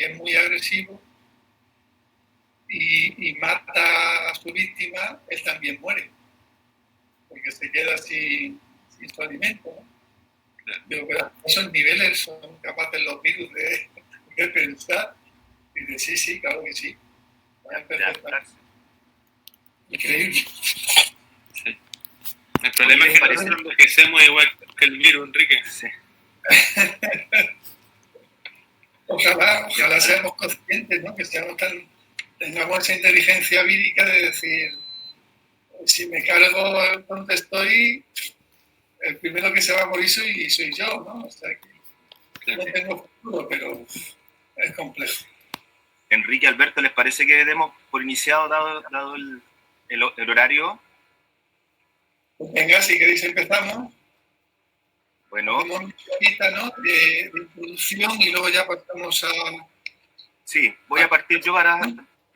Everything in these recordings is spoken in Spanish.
que es muy agresivo y mata a su víctima, él también muere, porque se queda sin su alimento, ¿no? Pero que esos niveles son capaces los virus de pensar y de sí, claro que sí. Increíble. Sí. El problema es que nosotros envejecemos igual que el virus, Enrique. Sí. Ojalá seamos conscientes, ¿no? Que tengamos esa inteligencia vírica de decir, si me cargo donde estoy, el primero que se va a morir soy yo, ¿no? O sea, que no tengo futuro, pero es complejo. Enrique, Alberto, ¿les parece que demos por iniciado dado el horario? Pues venga, si queréis empezamos. Bueno. Tenemos una lista, ¿no? de introducción y luego ya pasamos a... Sí, voy a partir yo para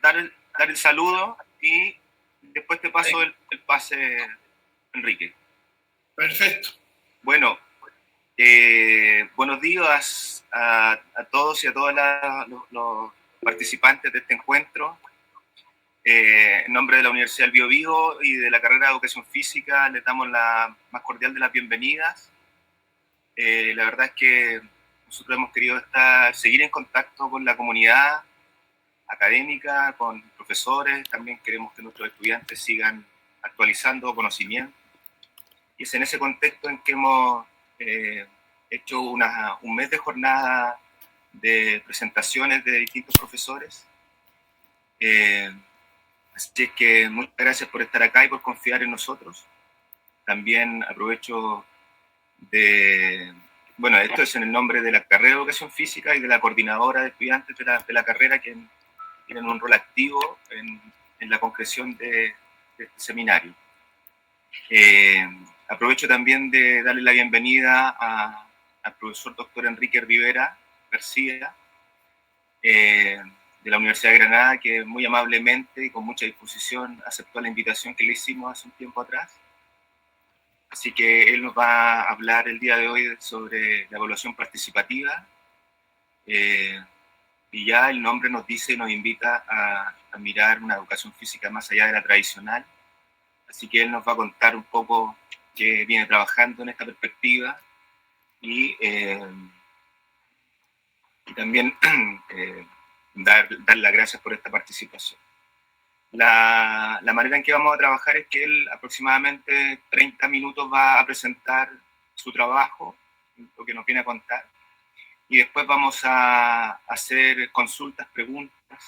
dar el saludo y después te paso el pase, Enrique. Perfecto. Bueno, buenos días a todos y a todos los participantes de este encuentro. En nombre de la Universidad del Biobío y de la carrera de Educación Física les damos la más cordial de las bienvenidas. La verdad es que nosotros hemos querido seguir en contacto con la comunidad académica, con profesores. También queremos que nuestros estudiantes sigan actualizando conocimiento. Y es en ese contexto en que hemos hecho un mes de jornada de presentaciones de distintos profesores. Así es que muchas gracias por estar acá y por confiar en nosotros. También aprovecho esto es en el nombre de la carrera de Educación Física y de la coordinadora de estudiantes de la carrera, que tienen un rol activo en la concreción de este seminario. Aprovecho también de darle la bienvenida al profesor doctor Enrique Rivera García, de la Universidad de Granada, que muy amablemente y con mucha disposición aceptó la invitación que le hicimos hace un tiempo atrás. Así que él nos va a hablar el día de hoy sobre la evaluación participativa, y ya el nombre nos dice, nos invita a mirar una educación física más allá de la tradicional. Así que él nos va a contar un poco qué viene trabajando en esta perspectiva y también dar las gracias por esta participación. La manera en que vamos a trabajar es que él aproximadamente 30 minutos va a presentar su trabajo, lo que nos viene a contar, y después vamos a hacer consultas, preguntas,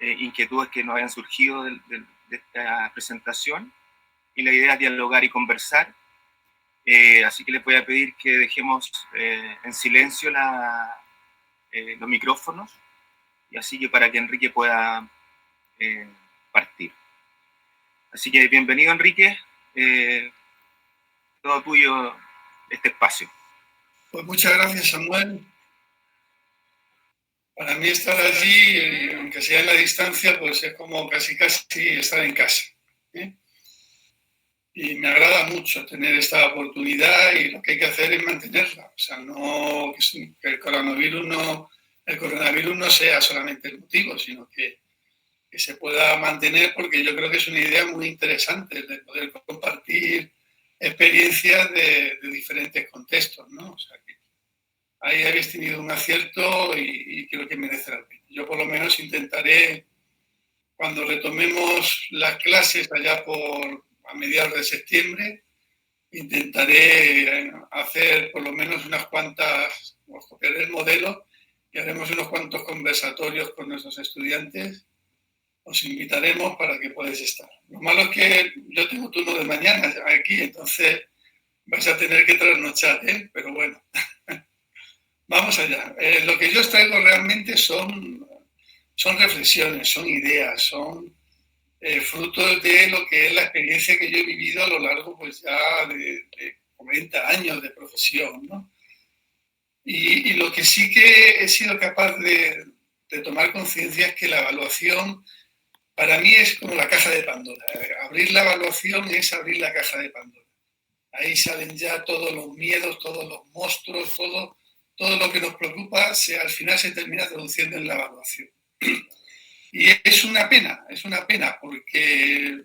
inquietudes que nos hayan surgido de esta presentación, y la idea es dialogar y conversar. Así que les voy a pedir que dejemos en silencio los micrófonos, y así que para que Enrique pueda partir. Así que bienvenido, Enrique. Todo tuyo este espacio. Pues muchas gracias, Samuel. Para mí estar allí, aunque sea en la distancia, pues es como casi estar en casa, ¿eh? Y me agrada mucho tener esta oportunidad, y lo que hay que hacer es mantenerla. O sea, que el coronavirus no sea solamente el motivo, sino que se pueda mantener, porque yo creo que es una idea muy interesante de poder compartir experiencias de diferentes contextos, ¿no? O sea, que ahí habéis tenido un acierto y creo que merece la pena. Yo por lo menos intentaré, cuando retomemos las clases allá a mediados de septiembre, intentaré hacer por lo menos unas cuantas, copiar el modelo, y haremos unos cuantos conversatorios con nuestros estudiantes. Os invitaremos para que podáis estar. Lo malo es que yo tengo turno de mañana aquí, entonces vais a tener que trasnochar, ¿eh? Pero bueno, vamos allá. Lo que yo os traigo realmente son reflexiones, son ideas, son frutos de lo que es la experiencia que yo he vivido a lo largo, pues ya de 40 años de profesión, ¿no? Y lo que sí que he sido capaz de tomar conciencia es que la evaluación, para mí, es como la caja de Pandora. Abrir la evaluación es abrir la caja de Pandora. Ahí salen ya todos los miedos, todos los monstruos, todo todo lo que nos preocupa al final se termina traduciendo en la evaluación. Y es una pena, porque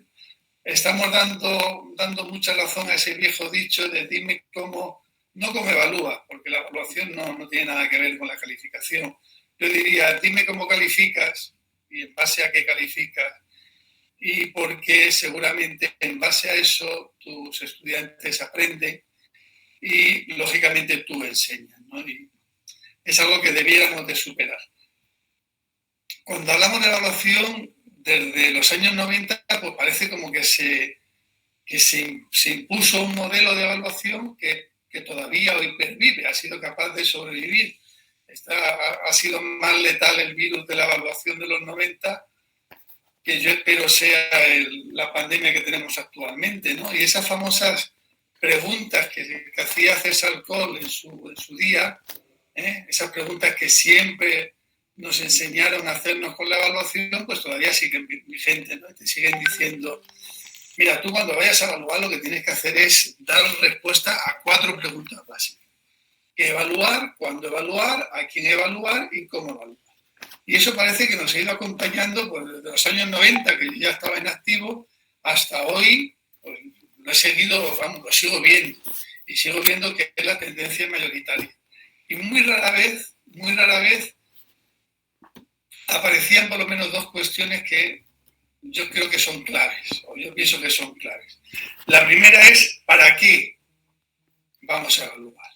estamos dando mucha razón a ese viejo dicho de dime cómo, no cómo evalúas, porque la evaluación no tiene nada que ver con la calificación. Yo diría, dime cómo calificas y en base a qué calificas, y porque seguramente en base a eso tus estudiantes aprenden y lógicamente tú enseñas, ¿no? Y es algo que debiéramos de superar. Cuando hablamos de evaluación, desde los años 90, pues parece como que se impuso un modelo de evaluación que todavía hoy pervive, ha sido capaz de sobrevivir. Ha sido más letal el virus de la evaluación de los 90, que yo espero sea la pandemia que tenemos actualmente, ¿no? Y esas famosas preguntas que hacía César Coll en su día, esas preguntas que siempre nos enseñaron a hacernos con la evaluación, pues todavía siguen vigentes, ¿no? Te siguen diciendo, mira, tú cuando vayas a evaluar lo que tienes que hacer es dar respuesta a 4 preguntas básicas. ¿Qué evaluar? ¿Cuándo evaluar? ¿A quién evaluar? ¿Y cómo evaluar? Y eso parece que nos ha ido acompañando pues, desde los años 90, que ya estaba en activo, hasta hoy, pues, lo he seguido, vamos, lo sigo viendo. Y sigo viendo que es la tendencia mayoritaria. Y muy rara vez aparecían por lo menos 2 cuestiones que yo creo que son claves, o yo pienso que son claves. La primera es, ¿para qué vamos a evaluar?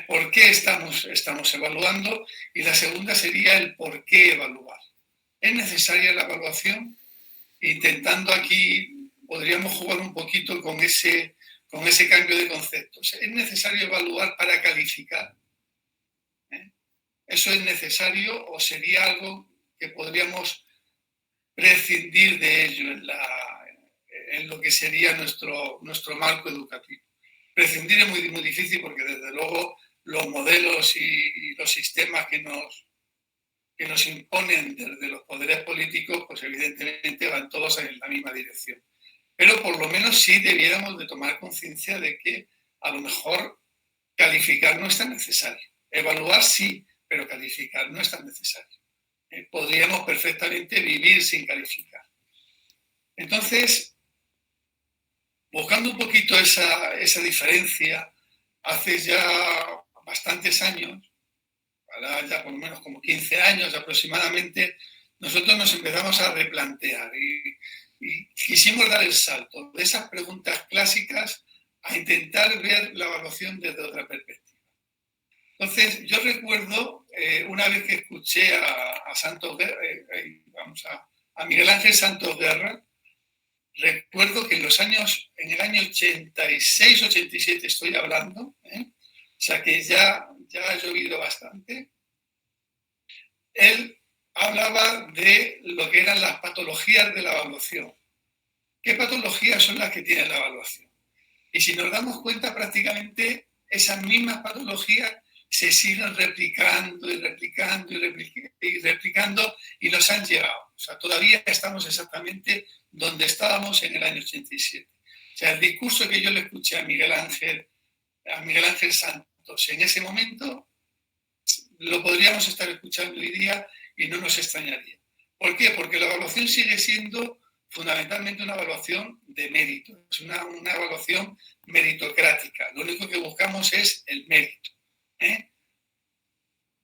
¿Por qué estamos evaluando? Y la segunda sería el por qué evaluar. ¿Es necesaria la evaluación? Intentando aquí, podríamos jugar un poquito con ese cambio de conceptos. ¿Es necesario evaluar para calificar? ¿Eso es necesario o sería algo que podríamos prescindir de ello en lo que sería nuestro marco educativo? Prescindir es muy, muy difícil porque desde luego los modelos y los sistemas que nos imponen desde los poderes políticos, pues evidentemente van todos en la misma dirección. Pero por lo menos sí debiéramos de tomar conciencia de que a lo mejor calificar no es tan necesario. Evaluar sí, pero calificar no es tan necesario. Podríamos perfectamente vivir sin calificar. Entonces, buscando un poquito esa diferencia, hace ya bastantes años, ya por lo menos como 15 años aproximadamente, nosotros nos empezamos a replantear y quisimos dar el salto de esas preguntas clásicas a intentar ver la evaluación desde otra perspectiva. Entonces, yo recuerdo una vez que escuché a Miguel Ángel Santos Guerra, recuerdo que en el año 86, 87 estoy hablando, o sea que ya ha llovido bastante, él hablaba de lo que eran las patologías de la evaluación. ¿Qué patologías son las que tiene la evaluación? Y si nos damos cuenta, prácticamente esas mismas patologías se siguen replicando y nos han llegado. O sea, todavía estamos exactamente donde estábamos en el año 87. O sea, el discurso que yo le escuché a Miguel Ángel Santos en ese momento, lo podríamos estar escuchando hoy día y no nos extrañaría. ¿Por qué? Porque la evaluación sigue siendo fundamentalmente una evaluación de mérito, es una evaluación meritocrática. Lo único que buscamos es el mérito.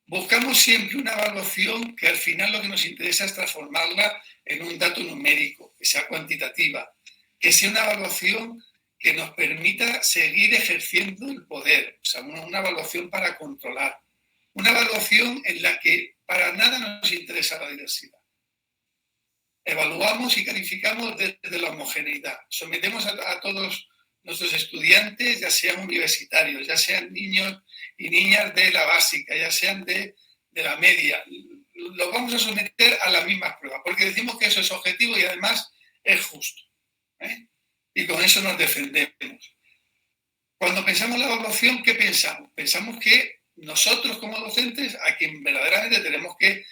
Buscamos siempre una evaluación que al final lo que nos interesa es transformarla en un dato numérico, que sea cuantitativa, que sea una evaluación que nos permita seguir ejerciendo el poder, o sea, una evaluación para controlar, una evaluación en la que para nada nos interesa la diversidad. Evaluamos y calificamos desde la homogeneidad. Sometemos a todos nuestros estudiantes, ya sean universitarios, ya sean niños y niñas de la básica, ya sean de la media, los vamos a someter a las mismas pruebas, porque decimos que eso es objetivo y además es justo. Y con eso nos defendemos. Cuando pensamos en la evaluación, ¿qué pensamos? Pensamos que nosotros como docentes, a quien verdaderamente tenemos que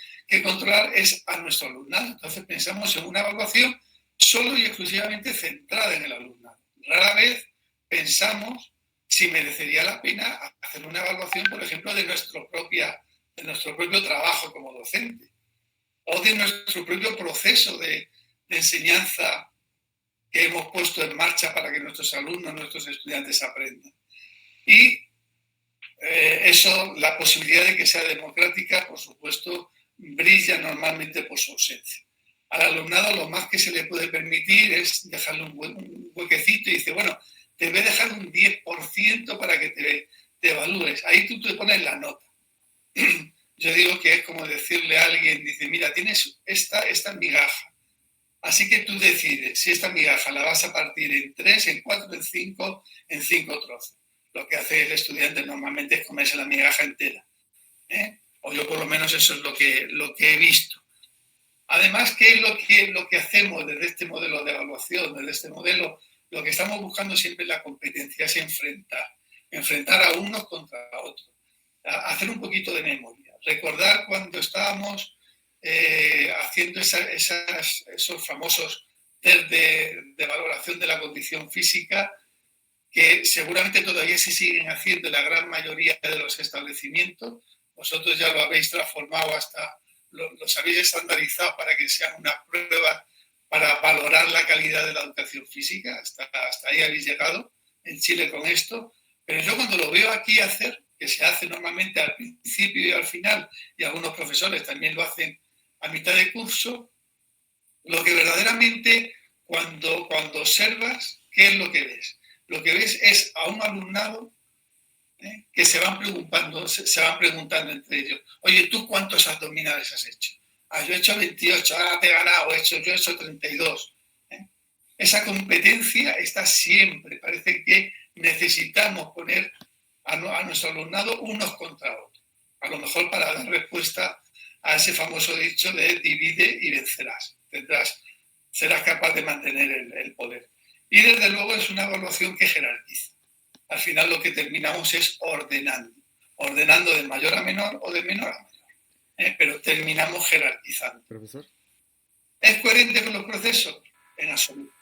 controlar es a nuestro alumnado. Entonces pensamos en una evaluación solo y exclusivamente centrada en el alumnado. Rara vez pensamos si merecería la pena hacer una evaluación, por ejemplo, de nuestro propio trabajo como docente o de nuestro propio proceso de enseñanza que hemos puesto en marcha para que nuestros alumnos, nuestros estudiantes aprendan. Y eso, la posibilidad de que sea democrática, por supuesto, brilla normalmente por su ausencia. Al alumnado lo más que se le puede permitir es dejarle un huequecito y dice, bueno, te voy a dejar un 10% para que te evalúes. Ahí tú te pones la nota. Yo digo que es como decirle a alguien, dice, mira, tienes esta migaja. Así que tú decides si esta migaja la vas a partir en 3, en 4, en 5, en 5 trozos. Lo que hace el estudiante normalmente es comerse la migaja entera. O yo por lo menos eso es lo que he visto. Además, ¿qué es lo que hacemos desde este modelo de evaluación, desde este modelo? Lo que estamos buscando siempre en la competencia es enfrentar a unos contra otros, hacer un poquito de memoria, recordar cuando estábamos haciendo esos famosos test de valoración de la condición física, que seguramente todavía se siguen haciendo en la gran mayoría de los establecimientos. Vosotros ya lo habéis transformado los habéis estandarizado para que sean una prueba para valorar la calidad de la educación física. Hasta ahí habéis llegado en Chile con esto. Pero yo cuando lo veo aquí hacer, que se hace normalmente al principio y al final, y algunos profesores también lo hacen a mitad de curso, lo que verdaderamente cuando observas, ¿qué es lo que ves? Lo que ves es a un alumnado que se van preguntando entre ellos, oye, ¿tú cuántos abdominales has hecho? Yo he hecho 28, ahora te he ganado, yo he hecho 32. Esa competencia está siempre, parece que necesitamos poner a nuestro alumnado unos contra otros, a lo mejor para dar respuesta a ese famoso dicho de divide y vencerás, serás capaz de mantener el poder. Y desde luego es una evaluación que jerarquiza. Al final lo que terminamos es ordenando de mayor a menor o de menor a mayor, pero terminamos jerarquizando. Profesor. ¿Es coherente con los procesos? En absoluto.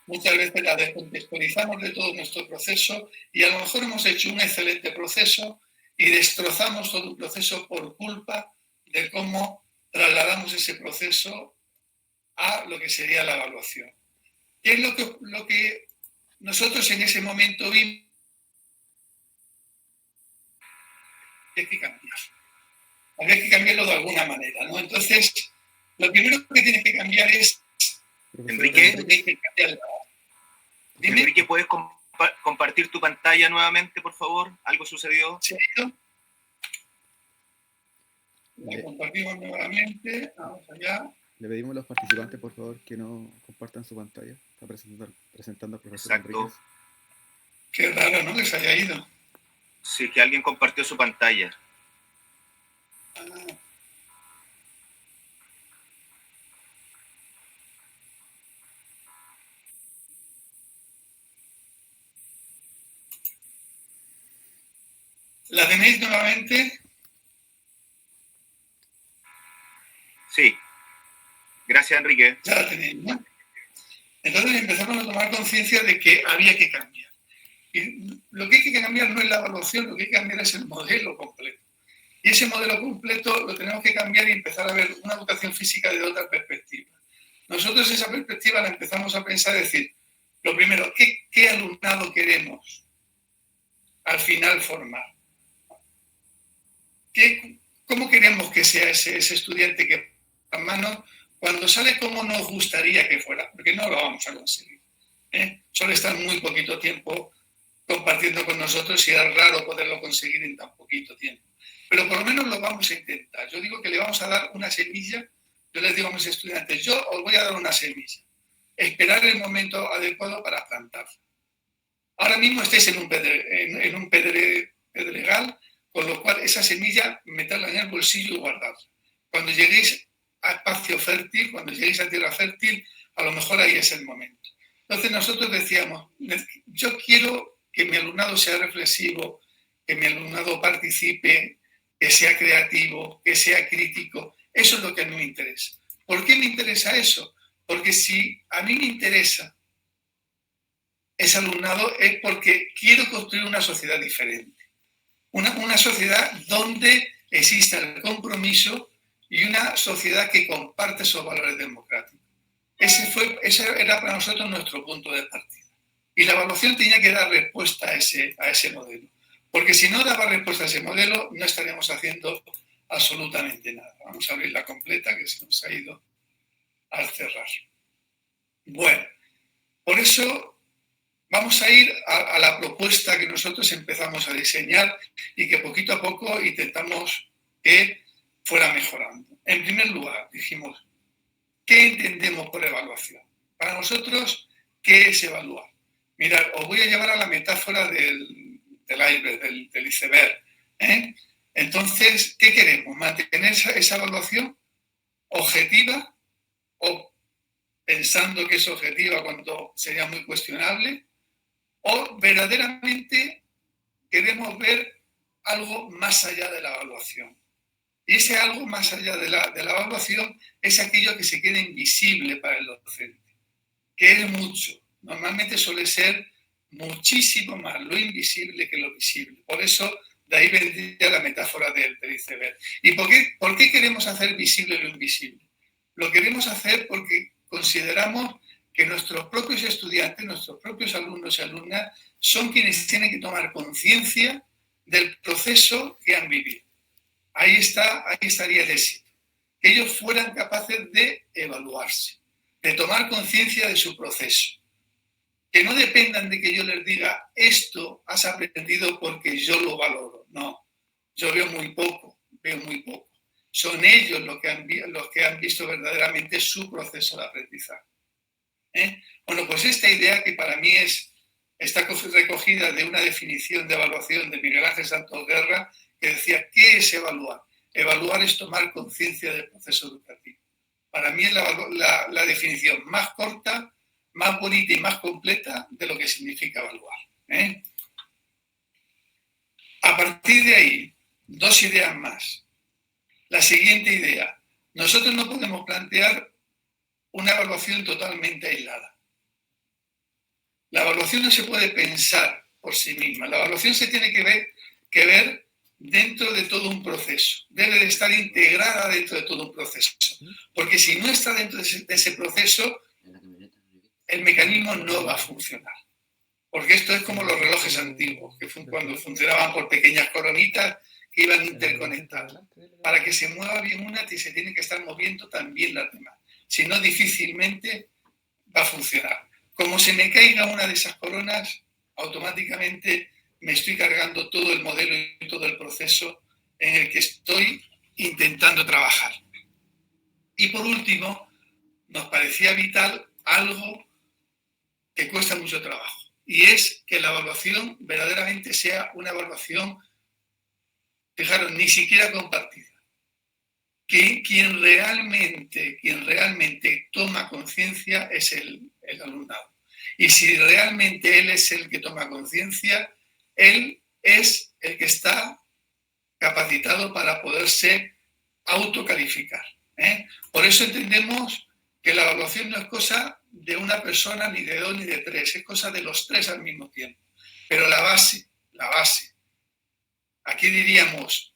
Muchas veces la descontextualizamos de todo nuestro proceso y a lo mejor hemos hecho un excelente proceso y destrozamos todo un proceso por culpa de cómo trasladamos ese proceso a lo que sería la evaluación. ¿Qué es lo que nosotros en ese momento vimos? Hay que cambiar. Habría que cambiarlo de alguna manera, ¿no? Entonces, lo primero que tienes que cambiar es... Enrique, Enrique, ¿puedes compartir tu pantalla nuevamente, por favor? ¿Algo sucedió? ¿Sí? La compartimos nuevamente. Vamos allá. Le pedimos a los participantes, por favor, que no compartan su pantalla. Está presentando al profesor Enríquez. Qué raro, ¿no? Que se haya ido. Sí, que alguien compartió su pantalla. ¿La tenéis nuevamente? Sí. Gracias, Enrique. Ya la tenéis, ¿no? Entonces empezamos a tomar conciencia de que había que cambiar. Y lo que hay que cambiar no es la evaluación, lo que hay que cambiar es el modelo completo. Y ese modelo completo lo tenemos que cambiar y empezar a ver una educación física de otra perspectiva. Nosotros esa perspectiva la empezamos a pensar, decir, lo primero, ¿qué alumnado queremos al final formar? ¿Cómo queremos que sea ese estudiante que a mano cuando sale como nos gustaría que fuera? Porque no lo vamos a conseguir. Suele estar muy poquito tiempo compartiendo con nosotros y es raro poderlo conseguir en tan poquito tiempo. Pero por lo menos lo vamos a intentar. Yo digo que le vamos a dar una semilla. Yo les digo a mis estudiantes, yo os voy a dar una semilla. Esperar el momento adecuado para plantarla. Ahora mismo estáis en un pedregal, con lo cual esa semilla meterla en el bolsillo y guardarla. Cuando lleguéis a espacio fértil, cuando lleguéis a tierra fértil, a lo mejor ahí es el momento. Entonces nosotros decíamos, yo quiero que mi alumnado sea reflexivo, que mi alumnado participe, que sea creativo, que sea crítico. Eso es lo que a mí me interesa. ¿Por qué me interesa eso? Porque si a mí me interesa ese alumnado es porque quiero construir una sociedad diferente. Una sociedad donde exista el compromiso y una sociedad que comparte esos valores democráticos. Ese era para nosotros nuestro punto de partida. Y la evaluación tenía que dar respuesta a ese modelo. Porque si no daba respuesta a ese modelo, no estaríamos haciendo absolutamente nada. Vamos a abrir la completa, que se nos ha ido al cerrar. Bueno, por eso vamos a ir a la propuesta que nosotros empezamos a diseñar y que poquito a poco intentamos que fuera mejorando. En primer lugar, dijimos, ¿qué entendemos por evaluación? Para nosotros, ¿qué es evaluar? Mirad, os voy a llevar a la metáfora del iceberg, del iceberg. Entonces, ¿qué queremos? ¿Mantener esa evaluación objetiva o pensando que es objetiva cuando sería muy cuestionable? ¿O verdaderamente queremos ver algo más allá de la evaluación? Y ese algo más allá de la evaluación es aquello que se queda invisible para el docente, que es mucho. Normalmente suele ser muchísimo más lo invisible que lo visible. Por eso, de ahí vendría la metáfora del iceberg. ¿Y por qué queremos hacer visible lo invisible? Lo queremos hacer porque consideramos que nuestros propios estudiantes, nuestros propios alumnos y alumnas, son quienes tienen que tomar conciencia del proceso que han vivido. Ahí estaría el éxito. Que ellos fueran capaces de evaluarse, de tomar conciencia de su proceso. Que no dependan de que yo les diga, esto has aprendido porque yo lo valoro. No, yo veo muy poco. Son ellos los que han visto verdaderamente su proceso de aprendizaje. Bueno, pues esta idea que para mí está recogida de una definición de evaluación de Miguel Ángel Santos Guerra, que decía, ¿qué es evaluar? Evaluar es tomar conciencia del proceso educativo. Para mí es la definición más corta, más bonita y más completa de lo que significa evaluar. A partir de ahí, dos ideas más. La siguiente idea. Nosotros no podemos plantear una evaluación totalmente aislada. La evaluación no se puede pensar por sí misma. La evaluación se tiene que ver dentro de todo un proceso. Debe de estar integrada dentro de todo un proceso. Porque si no está dentro de ese proceso, el mecanismo no va a funcionar. Porque esto es como los relojes antiguos, que cuando funcionaban por pequeñas coronitas que iban interconectadas. Para que se mueva bien una, se tiene que estar moviendo también las demás. Si no, difícilmente va a funcionar. Como se me caiga una de esas coronas, automáticamente me estoy cargando todo el modelo y todo el proceso en el que estoy intentando trabajar. Y por último, nos parecía vital algo que cuesta mucho trabajo, y es que la evaluación verdaderamente sea una evaluación, fijaros, ni siquiera compartida. Que quien realmente toma conciencia es el alumnado. Y si realmente él es el que toma conciencia, él es el que está capacitado para poderse autocalificar. Por eso entendemos que la evaluación no es cosa de una persona, ni de dos, ni de tres, es cosa de los tres al mismo tiempo. Pero la base, aquí diríamos,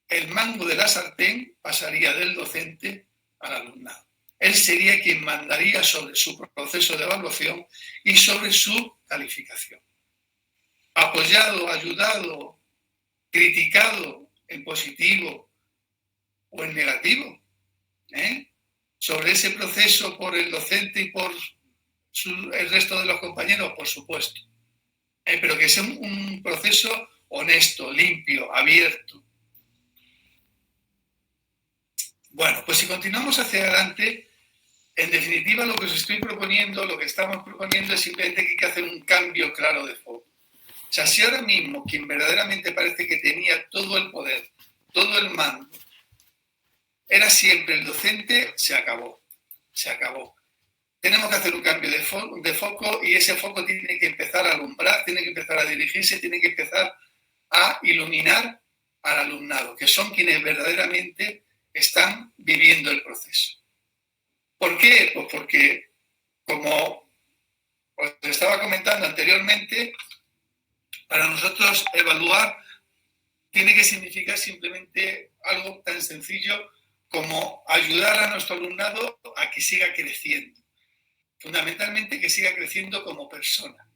el mango de la sartén pasaría del docente al alumnado. Él sería quien mandaría sobre su proceso de evaluación y sobre su calificación. Apoyado, ayudado, criticado en positivo o en negativo, sobre ese proceso por el docente y por el resto de los compañeros, por supuesto. Pero que sea un proceso honesto, limpio, abierto. Bueno, pues si continuamos hacia adelante, en definitiva lo que os estoy proponiendo, lo que estamos proponiendo es simplemente que hay que hacer un cambio claro de foco. O sea, si ahora mismo quien verdaderamente parece que tenía todo el poder, todo el mando, era siempre el docente, se acabó. Tenemos que hacer un cambio de foco y ese foco tiene que empezar a alumbrar, tiene que empezar a dirigirse, tiene que empezar a iluminar al alumnado, que son quienes verdaderamente están viviendo el proceso. ¿Por qué? Pues porque, como os estaba comentando anteriormente, para nosotros evaluar tiene que significar simplemente algo tan sencillo como ayudar a nuestro alumnado a que siga creciendo. Fundamentalmente que siga creciendo como persona.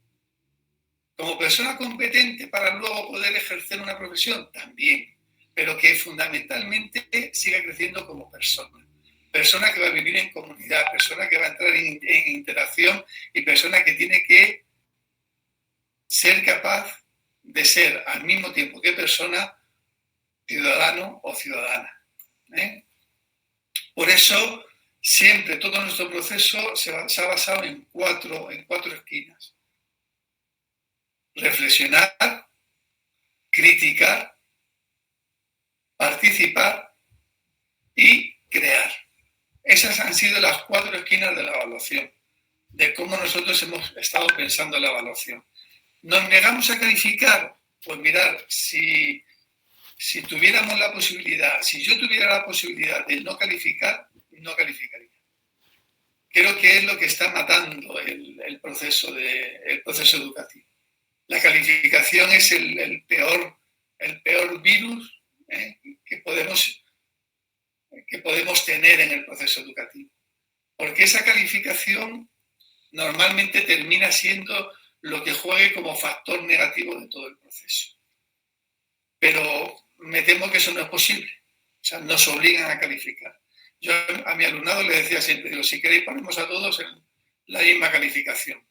Como persona competente para luego poder ejercer una profesión, también. Pero que fundamentalmente siga creciendo como persona. Persona que va a vivir en comunidad, persona que va a entrar en interacción y persona que tiene que ser capaz de ser al mismo tiempo que persona, ciudadano o ciudadana. Por eso, siempre todo nuestro proceso se ha basado en cuatro esquinas. Reflexionar, criticar, participar y crear. Esas han sido las 4 esquinas de la evaluación, de cómo nosotros hemos estado pensando en la evaluación. ¿Nos negamos a calificar? Pues mirad, si tuviéramos la posibilidad, si yo tuviera la posibilidad de no calificar, no calificaría. Creo que es lo que está matando el proceso educativo. La calificación es el peor virus que podemos tener en el proceso educativo. Porque esa calificación normalmente termina siendo lo que juegue como factor negativo de todo el proceso. Pero me temo que eso no es posible. O sea, nos obligan a calificar. Yo a mi alumnado le decía siempre, digo, si queréis ponemos a todos en la misma calificación.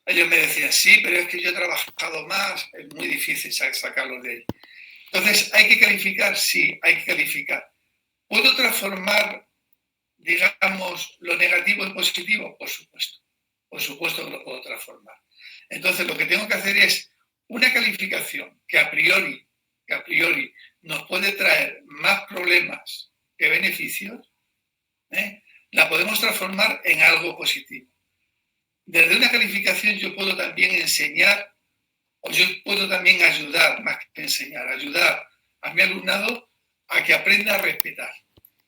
Ellos me decían, sí, pero es que yo he trabajado más, es muy difícil sacarlos de ahí. Entonces, ¿hay que calificar? Sí, hay que calificar. ¿Puedo transformar, digamos, lo negativo en positivo? Por supuesto. Por supuesto que lo puedo transformar. Entonces, lo que tengo que hacer es una calificación que a priori nos puede traer más problemas que beneficios, la podemos transformar en algo positivo. Desde una calificación yo puedo también enseñar, o yo puedo también ayudar, más que enseñar, ayudar a mi alumnado a que aprenda a respetar.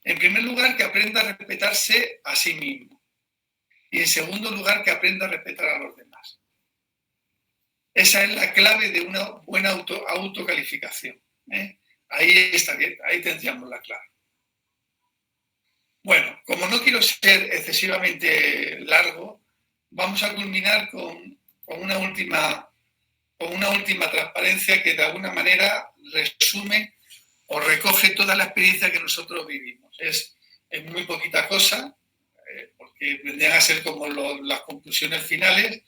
En primer lugar, que aprenda a respetarse a sí mismo. Y en segundo lugar, que aprenda a respetar a los demás. Esa es la clave de una buena autocalificación. Ahí está bien, ahí tendríamos la clave. Bueno, como no quiero ser excesivamente largo, vamos a culminar con una última transparencia que de alguna manera resume o recoge toda la experiencia que nosotros vivimos. Es muy poquita cosa, porque vendrían a ser como las conclusiones finales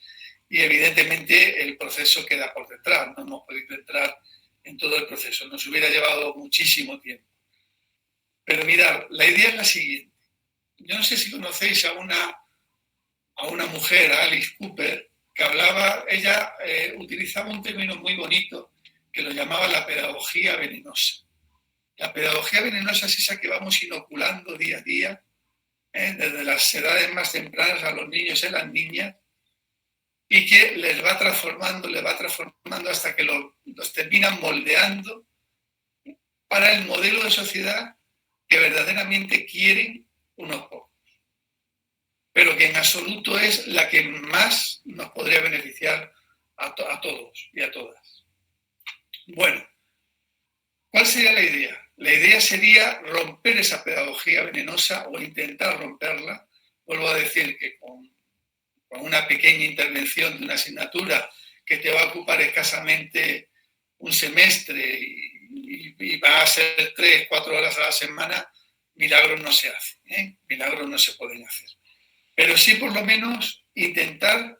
y evidentemente el proceso queda por detrás. No hemos podido entrar en todo el proceso. Nos hubiera llevado muchísimo tiempo. Pero mirad, la idea es la siguiente. Yo no sé si conocéis a una mujer, a Alice Cooper, que hablaba, ella utilizaba un término muy bonito que lo llamaba la pedagogía venenosa. La pedagogía venenosa es esa que vamos inoculando día a día, desde las edades más tempranas a los niños y a las niñas, y que les va transformando hasta que los terminan moldeando para el modelo de sociedad que verdaderamente quieren unos pocos, pero que en absoluto es la que más nos podría beneficiar a todos y a todas. Bueno, ¿cuál sería la idea? La idea sería romper esa pedagogía venenosa o intentar romperla. Vuelvo a decir que con una pequeña intervención de una asignatura que te va a ocupar escasamente un semestre y va a ser 3-4 horas a la semana, milagros no se hacen, milagros no se pueden hacer. Pero sí por lo menos intentar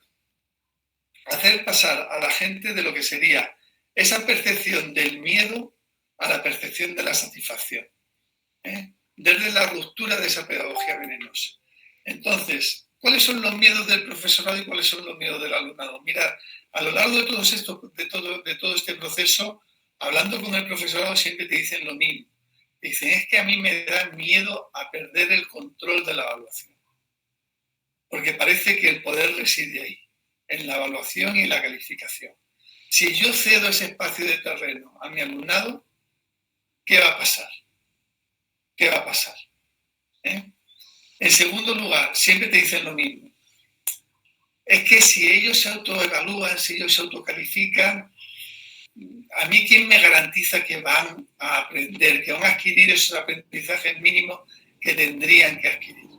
hacer pasar a la gente de lo que sería esa percepción del miedo a la percepción de la satisfacción, desde la ruptura de esa pedagogía venenosa. Entonces, ¿cuáles son los miedos del profesorado y cuáles son los miedos del alumnado? Mirad, a lo largo de todo este proceso, hablando con el profesorado siempre te dicen lo mismo. Te dicen, es que a mí me da miedo a perder el control de la evaluación. Porque parece que el poder reside ahí, en la evaluación y en la calificación. Si yo cedo ese espacio de terreno a mi alumnado, ¿qué va a pasar? ¿Qué va a pasar? En segundo lugar, siempre te dicen lo mismo. es que si ellos se autoevalúan, si ellos se autocalifican, a mí ¿quién me garantiza que van a aprender, que van a adquirir esos aprendizajes mínimos que tendrían que adquirir?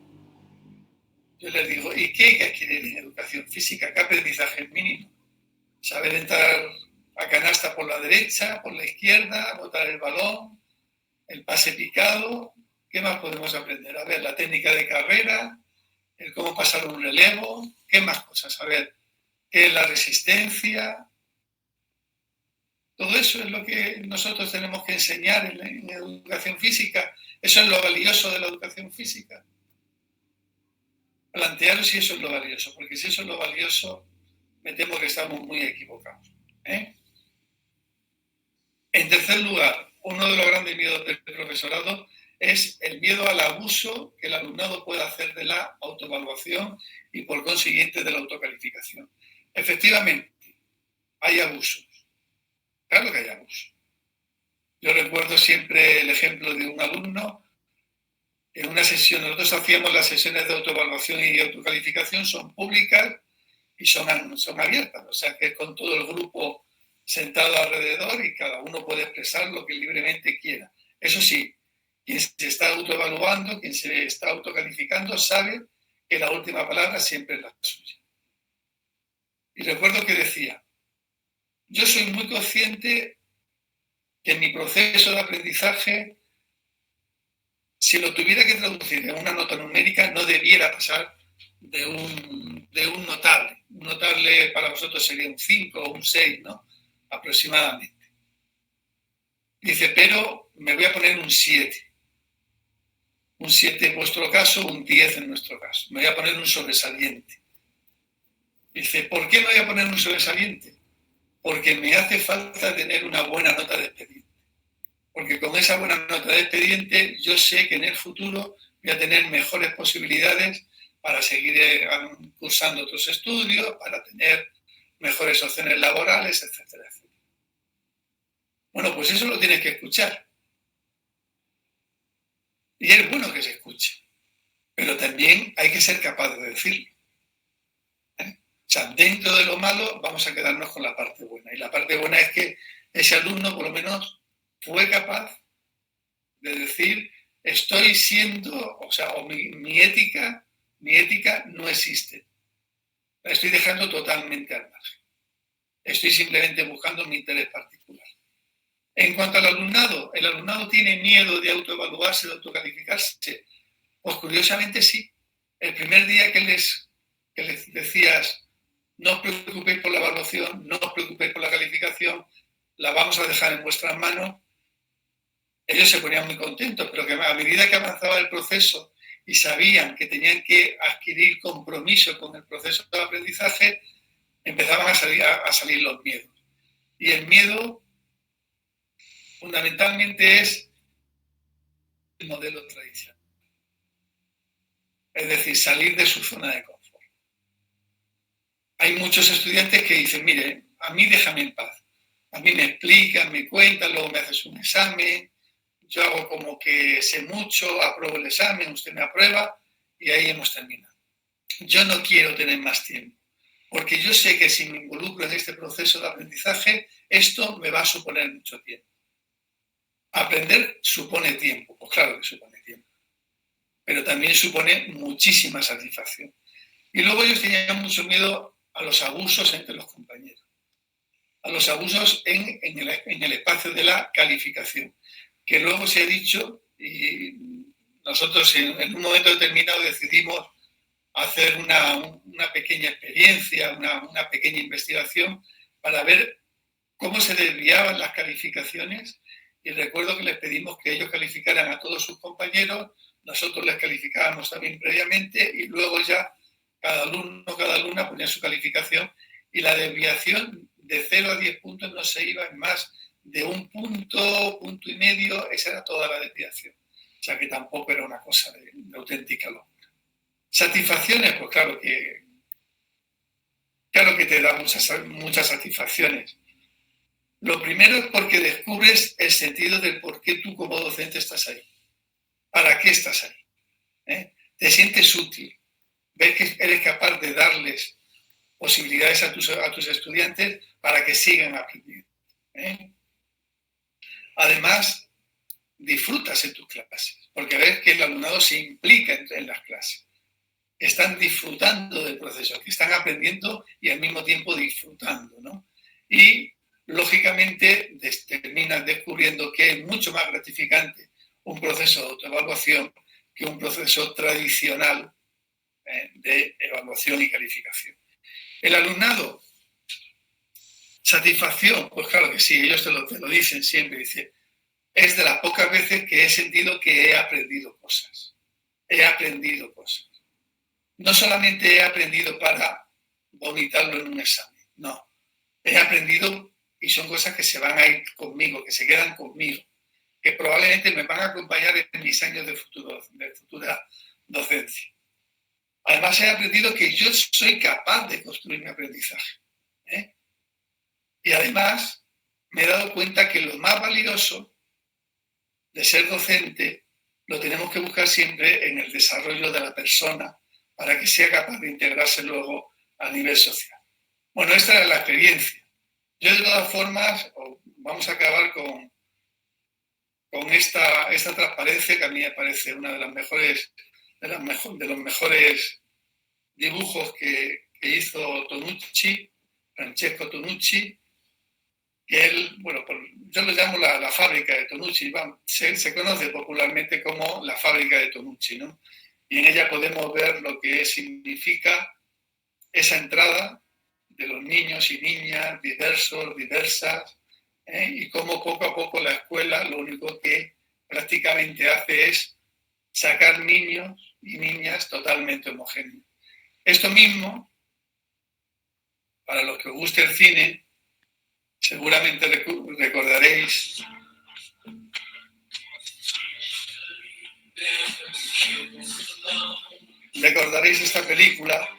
Yo les digo, ¿y qué hay que adquirir en educación física? ¿Qué aprendizajes mínimos? Saber entrar a canasta por la derecha, por la izquierda, botar el balón, el pase picado. ¿Qué más podemos aprender? A ver, la técnica de carrera, el cómo pasar un relevo, ¿qué más cosas? A ver, ¿qué es la resistencia? Todo eso es lo que nosotros tenemos que enseñar en educación física. Eso es lo valioso de la educación física. Plantearos si eso es lo valioso, porque si eso es lo valioso, me temo que estamos muy equivocados. En tercer lugar, uno de los grandes miedos del profesorado es el miedo al abuso que el alumnado puede hacer de la autoevaluación y por consiguiente de la autocalificación. Efectivamente, hay abusos. Claro que hay abusos. Yo recuerdo siempre el ejemplo de un alumno en una sesión. Nosotros hacíamos las sesiones de autoevaluación y autocalificación, son públicas y son abiertas, o sea que es con todo el grupo sentado alrededor y cada uno puede expresar lo que libremente quiera. Eso sí, quien se está autoevaluando, quien se está autocalificando, sabe que la última palabra siempre es la suya. Y recuerdo que decía, yo soy muy consciente que en mi proceso de aprendizaje, si lo tuviera que traducir en una nota numérica, no debiera pasar de un notable. Un notable para vosotros sería un 5 o un 6, ¿no? Aproximadamente. Dice, pero me voy a poner un 7. Un 7 en vuestro caso, un 10 en nuestro caso. Me voy a poner un sobresaliente. Dice, ¿por qué me voy a poner un sobresaliente? Porque me hace falta tener una buena nota de expediente. Porque con esa buena nota de expediente yo sé que en el futuro voy a tener mejores posibilidades para seguir cursando otros estudios, para tener mejores opciones laborales, etcétera, etcétera. Bueno, pues eso lo tienes que escuchar. Y es bueno que se escuche, pero también hay que ser capaz de decirlo. O sea, dentro de lo malo vamos a quedarnos con la parte buena. Y la parte buena es que ese alumno por lo menos fue capaz de decir, estoy siendo, o sea, o mi ética no existe. La estoy dejando totalmente al margen. Estoy simplemente buscando mi interés particular. En cuanto al alumnado, ¿el alumnado tiene miedo de autoevaluarse, de autocalificarse? Pues curiosamente sí. El primer día que les decías, no os preocupéis por la evaluación, no os preocupéis por la calificación, la vamos a dejar en vuestras manos, ellos se ponían muy contentos, pero que a medida que avanzaba el proceso y sabían que tenían que adquirir compromiso con el proceso de aprendizaje, empezaban a salir los miedos. Y el miedo fundamentalmente es el modelo tradicional. Es decir, salir de su zona de confort. Hay muchos estudiantes que dicen, mire, a mí déjame en paz. A mí me explican, me cuentan, luego me haces un examen, yo hago como que sé mucho, apruebo el examen, usted me aprueba y ahí hemos terminado. Yo no quiero tener más tiempo, porque yo sé que si me involucro en este proceso de aprendizaje, esto me va a suponer mucho tiempo. Aprender supone tiempo, pues claro que supone tiempo, pero también supone muchísima satisfacción. Y luego ellos tenían mucho miedo a los abusos entre los compañeros, a los abusos en el espacio de la calificación, que luego se ha dicho, y nosotros en un momento determinado decidimos hacer una pequeña experiencia, una pequeña investigación para ver cómo se desviaban las calificaciones. Y recuerdo que les pedimos que ellos calificaran a todos sus compañeros, nosotros les calificábamos también previamente y luego ya cada alumno, cada alumna ponía su calificación y la desviación de 0 a 10 puntos no se iba en más de un punto, punto y medio, esa era toda la desviación. O sea que tampoco era una cosa de auténtica locura. Satisfacciones, pues claro que te da muchas satisfacciones. Lo primero es porque descubres el sentido del por qué tú como docente estás ahí. ¿Para qué estás ahí? Te sientes útil. Ves que eres capaz de darles posibilidades a tus estudiantes para que sigan aprendiendo. Además, disfrutas en tus clases, porque ves que el alumnado se implica en las clases. Están disfrutando del proceso, que están aprendiendo y al mismo tiempo disfrutando, ¿no? Y, lógicamente, terminan descubriendo que es mucho más gratificante un proceso de autoevaluación que un proceso tradicional de evaluación y calificación. El alumnado, satisfacción, pues claro que sí, ellos te lo dicen siempre, dice, es de las pocas veces que he sentido que he aprendido cosas. He aprendido cosas. No solamente he aprendido para vomitarlo en un examen, no. He aprendido y son cosas que se van a ir conmigo, que se quedan conmigo, que probablemente me van a acompañar en mis años de futura docencia. Además, he aprendido que yo soy capaz de construir mi aprendizaje. Y además, me he dado cuenta que lo más valioso de ser docente lo tenemos que buscar siempre en el desarrollo de la persona para que sea capaz de integrarse luego a nivel social. Bueno, esta es la experiencia. Yo, de todas formas, vamos a acabar con esta transparencia que a mí me parece una de las mejores, de los mejores dibujos que hizo Tonucci, Francesco Tonucci, que él, bueno, yo lo llamo la fábrica de Tonucci, se conoce popularmente como la fábrica de Tonucci, ¿no? Y en ella podemos ver lo que significa esa entrada de los niños y niñas diversos, diversas, y cómo poco a poco la escuela lo único que prácticamente hace es sacar niños y niñas totalmente homogéneos. Esto mismo, para los que os guste el cine, seguramente recordaréis esta película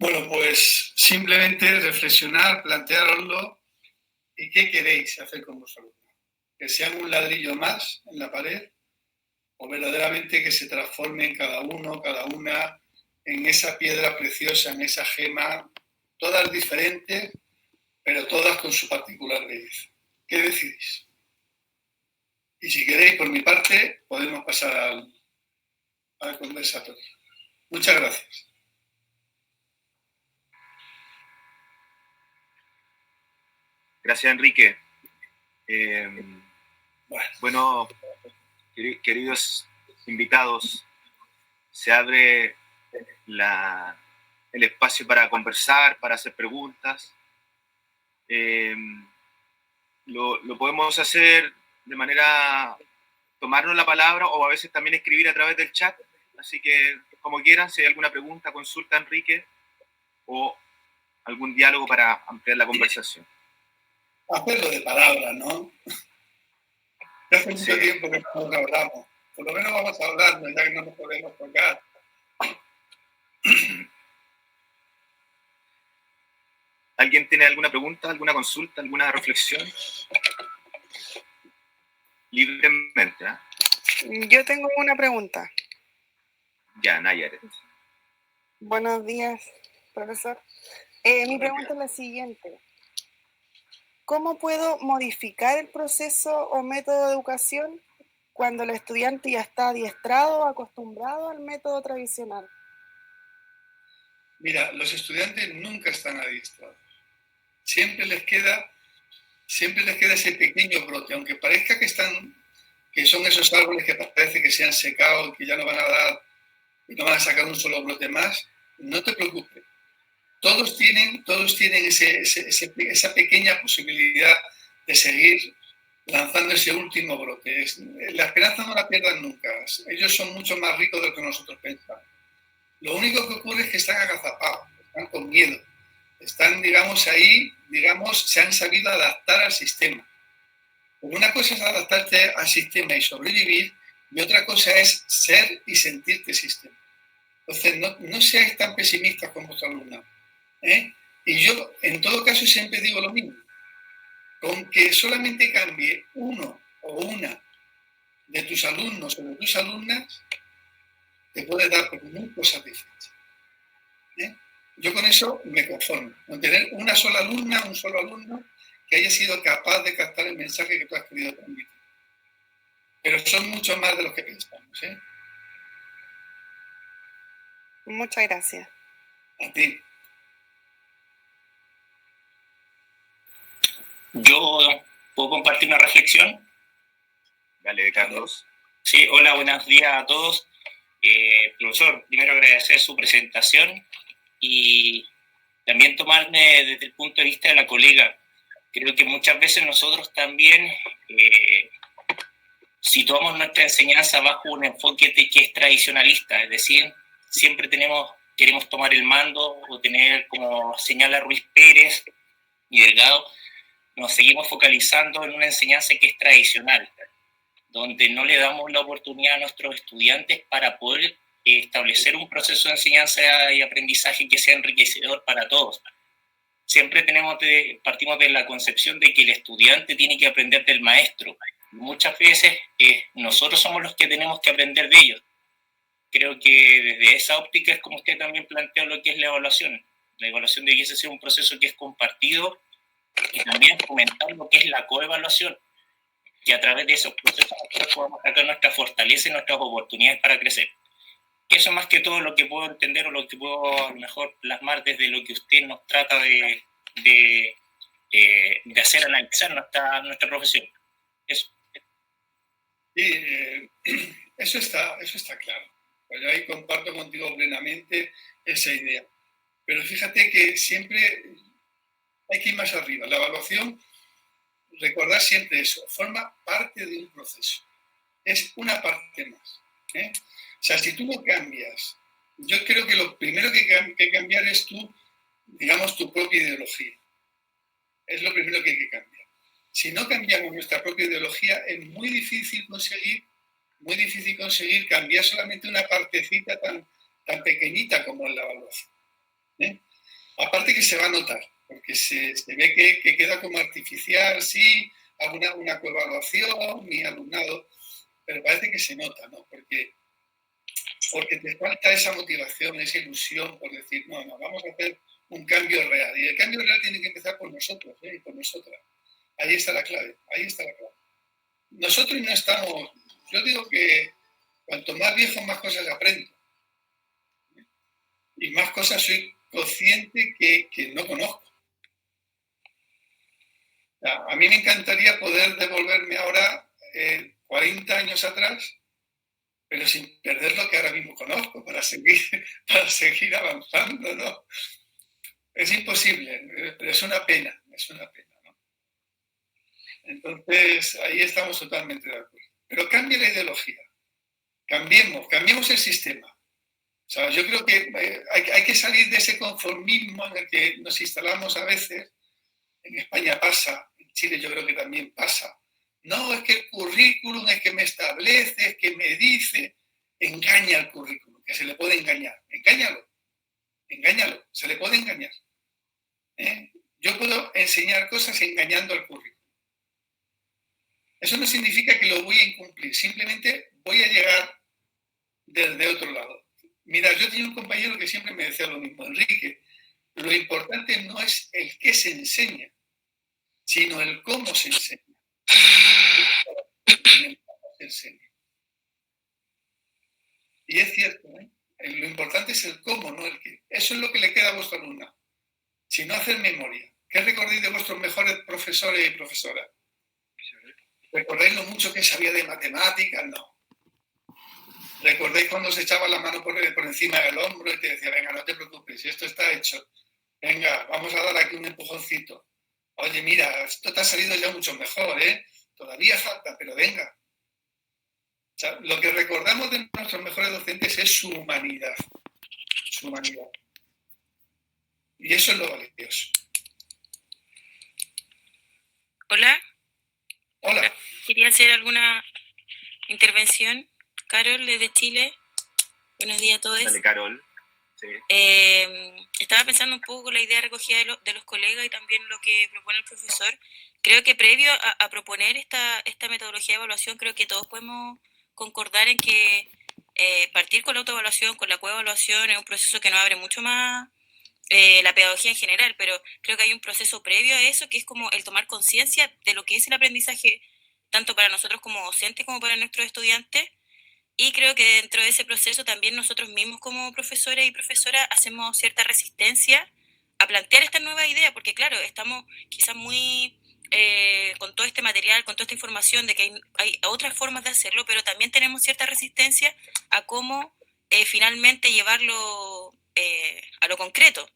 Bueno, pues simplemente reflexionar, planteároslo y qué queréis hacer con vuestro alumno. Que sean un ladrillo más en la pared o verdaderamente que se transformen cada uno, cada una en esa piedra preciosa, en esa gema, todas diferentes, pero todas con su particular belleza. ¿Qué decidís? Y si queréis, por mi parte, podemos pasar al conversatorio. Muchas gracias. Gracias, Enrique. Bueno, queridos invitados, se abre el espacio para conversar, para hacer preguntas. Lo podemos hacer de manera, tomarnos la palabra o a veces también escribir a través del chat. Así que, como quieran, si hay alguna pregunta, consulta a Enrique o algún diálogo para ampliar la conversación. Hacerlo de palabra, ¿no? Hace mucho tiempo que no hablamos. Por lo menos vamos a hablar, ya que no nos podemos tocar. ¿Alguien tiene alguna pregunta, alguna consulta, alguna reflexión? Libremente, ¿eh? Yo tengo una pregunta. Ya, Nayaret. Buenos días, profesor. Mi pregunta es la siguiente. ¿Cómo puedo modificar el proceso o método de educación cuando el estudiante ya está adiestrado, acostumbrado al método tradicional? Mira, los estudiantes nunca están adiestrados. Siempre les queda ese pequeño brote, aunque parezca que son esos árboles que parece que se han secado, que ya no van a dar, y no van a sacar un solo brote más. No te preocupes. Todos tienen esa pequeña posibilidad de seguir lanzando ese último brote. La esperanza no la pierdan nunca. Ellos son mucho más ricos de lo que nosotros pensamos. Lo único que ocurre es que están agazapados, están con miedo. Están, se han sabido adaptar al sistema. Una cosa es adaptarte al sistema y sobrevivir, y otra cosa es ser y sentirte sistema. Entonces, no seáis tan pesimistas con vuestro alumnado. Y yo, en todo caso, siempre digo lo mismo. Con que solamente cambie uno o una de tus alumnos o de tus alumnas, te puede dar por muy satisfecho. Yo con eso me conformo, con tener una sola alumna, un solo alumno que haya sido capaz de captar el mensaje que tú has querido transmitir. Pero son mucho más de los que pensamos. Muchas gracias. A ti. Yo puedo compartir una reflexión. Dale, Carlos. Sí, hola, buenos días a todos. Profesor, primero agradecer su presentación y también tomarme desde el punto de vista de la colega. Creo que muchas veces nosotros también situamos nuestra enseñanza bajo un enfoque que es tradicionalista, es decir, siempre queremos tomar el mando o tener, como señala Ruiz Pérez y Delgado, nos seguimos focalizando en una enseñanza que es tradicional, donde no le damos la oportunidad a nuestros estudiantes para poder establecer un proceso de enseñanza y aprendizaje que sea enriquecedor para todos. Siempre partimos de la concepción de que el estudiante tiene que aprender del maestro. Muchas veces nosotros somos los que tenemos que aprender de ellos. Creo que desde esa óptica es como usted también planteó lo que es la evaluación. La evaluación debiese ser un proceso que es compartido y también fomentar lo que es la coevaluación, que a través de esos procesos nosotros podamos sacar nuestras fortalezas y nuestras oportunidades para crecer. Eso más que todo lo que puedo entender o lo que puedo a lo mejor plasmar desde lo que usted nos trata de hacer analizar nuestra profesión. Eso. Sí, eso está claro. Yo ahí comparto contigo plenamente esa idea. Pero fíjate que siempre hay que ir más arriba. La evaluación, recordad siempre eso, forma parte de un proceso. Es una parte más. O sea, si tú lo cambias, yo creo que lo primero que hay que cambiar es tu propia ideología. Es lo primero que hay que cambiar. Si no cambiamos nuestra propia ideología, es muy difícil conseguir cambiar solamente una partecita tan pequeñita como es la evaluación. Aparte que se va a notar, porque se ve que queda como artificial, sí, una coevaluación, mi alumnado, pero parece que se nota, ¿no? Porque te falta esa motivación, esa ilusión por decir, no, vamos a hacer un cambio real. Y el cambio real tiene que empezar por nosotros, y por nosotras. Ahí está la clave. Nosotros no estamos, yo digo que cuanto más viejo, más cosas aprendo. Y más cosas soy consciente que no conozco. A mí me encantaría poder devolverme ahora 40 años atrás, pero sin perder lo que ahora mismo conozco, para seguir avanzando, ¿no? Es imposible, pero es una pena, ¿no? Entonces, ahí estamos totalmente de acuerdo. Pero cambia la ideología, cambiemos el sistema. O sea, yo creo que hay que salir de ese conformismo en el que nos instalamos a veces. En España pasa, en Chile yo creo que también pasa. No, es que el currículum es que me establece, es que me dice. Engaña al currículum, que se le puede engañar. Engáñalo, se le puede engañar. enseñar cosas engañando al currículum. Eso no significa que lo voy a incumplir, simplemente voy a llegar desde otro lado. Mira, yo tenía un compañero que siempre me decía lo mismo, Enrique, lo importante no es el qué se enseña, sino el cómo se enseña. Y es cierto, ¿eh? Lo importante es el cómo, no el qué. Eso es lo que le queda a vuestro alumnado. Si no hacer memoria, ¿qué recordáis de vuestros mejores profesores y profesoras? ¿Recordáis lo mucho que sabía de matemáticas? No. ¿Recordáis cuando se echaba la mano por encima del hombro y te decía, venga, no te preocupes, esto está hecho. Venga, vamos a dar aquí un empujoncito. Oye, mira, esto te ha salido ya mucho mejor, ¿eh? Todavía falta, pero venga. O sea, lo que recordamos de nuestros mejores docentes es su humanidad. Su humanidad. Y eso es lo valioso. Hola. Hola. Quería hacer alguna intervención. Carol, desde Chile. Buenos días a todos. Dale, Carol. Sí. Estaba pensando un poco con la idea recogida de los colegas y también lo que propone el profesor. Creo que previo a proponer esta metodología de evaluación, creo que todos podemos concordar en que partir con la autoevaluación, con la coevaluación, es un proceso que nos abre mucho más la pedagogía en general, pero creo que hay un proceso previo a eso que es como el tomar conciencia de lo que es el aprendizaje, tanto para nosotros como docentes como para nuestros estudiantes. Y creo que dentro de ese proceso también nosotros mismos como profesores y profesoras hacemos cierta resistencia a plantear esta nueva idea, porque claro, estamos quizás muy con todo este material, con toda esta información de que hay otras formas de hacerlo, pero también tenemos cierta resistencia a cómo finalmente llevarlo a lo concreto.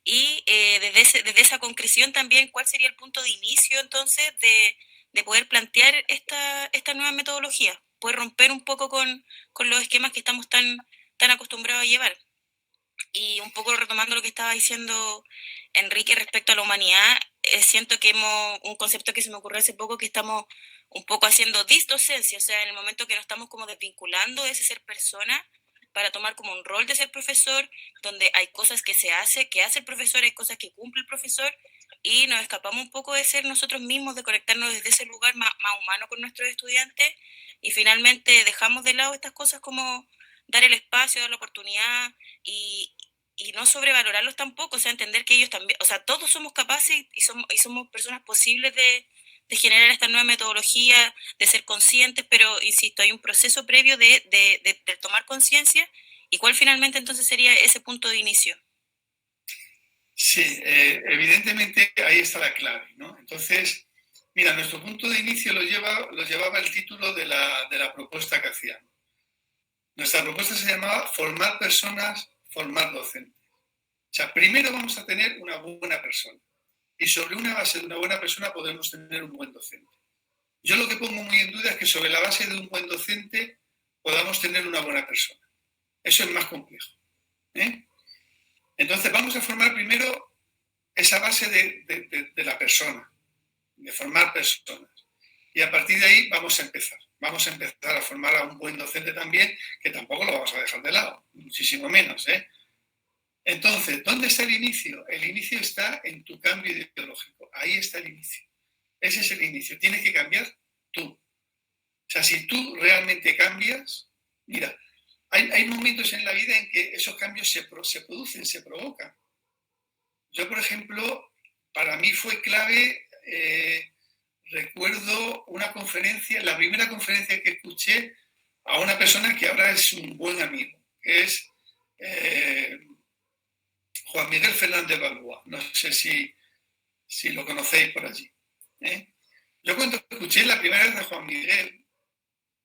Y desde esa concreción también, ¿cuál sería el punto de inicio entonces de poder plantear esta nueva metodología? Poder romper un poco con los esquemas que estamos tan acostumbrados a llevar. Y un poco retomando lo que estaba diciendo Enrique respecto a la humanidad, siento que un concepto que se me ocurrió hace poco, que estamos un poco haciendo disdocencia, o sea, en el momento que nos estamos como desvinculando de ese ser persona para tomar como un rol de ser profesor, donde hay cosas que hace el profesor, hay cosas que cumple el profesor, y nos escapamos un poco de ser nosotros mismos, de conectarnos desde ese lugar más humano con nuestros estudiantes, y finalmente dejamos de lado estas cosas como dar el espacio, dar la oportunidad y no sobrevalorarlos tampoco, o sea, entender que ellos también, o sea, todos somos capaces y somos personas posibles de generar esta nueva metodología, de ser conscientes, pero insisto, hay un proceso previo de tomar conciencia. ¿Y cuál finalmente entonces sería ese punto de inicio? Sí, evidentemente ahí está la clave, ¿no? Entonces, mira, nuestro punto de inicio lo llevaba el título de la propuesta que hacíamos. Nuestra propuesta se llamaba formar personas, formar docentes. O sea, primero vamos a tener una buena persona. Y sobre una base de una buena persona podemos tener un buen docente. Yo lo que pongo muy en duda es que sobre la base de un buen docente podamos tener una buena persona. Eso es más complejo. Entonces vamos a formar primero esa base de la persona, de formar personas. Y a partir de ahí vamos a empezar. Vamos a empezar a formar a un buen docente también, que tampoco lo vamos a dejar de lado, muchísimo menos. Entonces, ¿dónde está el inicio? El inicio está en tu cambio ideológico. Ahí está el inicio. Ese es el inicio. Tienes que cambiar tú. O sea, si tú realmente cambias, mira, hay momentos en la vida en que esos cambios se producen, se provocan. Yo, por ejemplo, para mí fue clave, recuerdo una conferencia, la primera conferencia que escuché a una persona que ahora es un buen amigo, que es Juan Miguel Fernández Balboa. No sé si lo conocéis por allí. Yo cuando escuché la primera vez a Juan Miguel,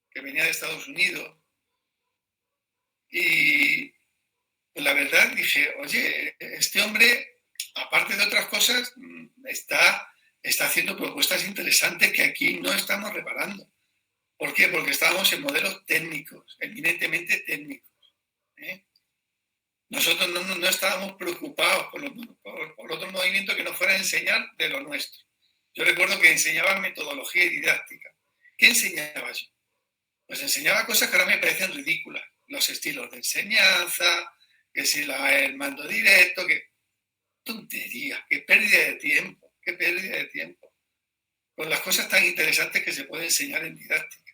que venía de Estados Unidos, y la verdad dije, oye, este hombre, aparte de otras cosas, está haciendo propuestas interesantes que aquí no estamos reparando. ¿Por qué? Porque estábamos en modelos técnicos, eminentemente técnicos. Nosotros no estábamos preocupados por otro movimiento que no fuera a enseñar de lo nuestro. Yo recuerdo que enseñaba metodología didáctica. ¿Qué enseñaba yo? Pues enseñaba cosas que ahora me parecen ridículas. Los estilos de enseñanza, que si el mando directo, que tontería, qué pérdida de tiempo, qué pérdida de tiempo. Con las cosas tan interesantes que se puede enseñar en didáctica.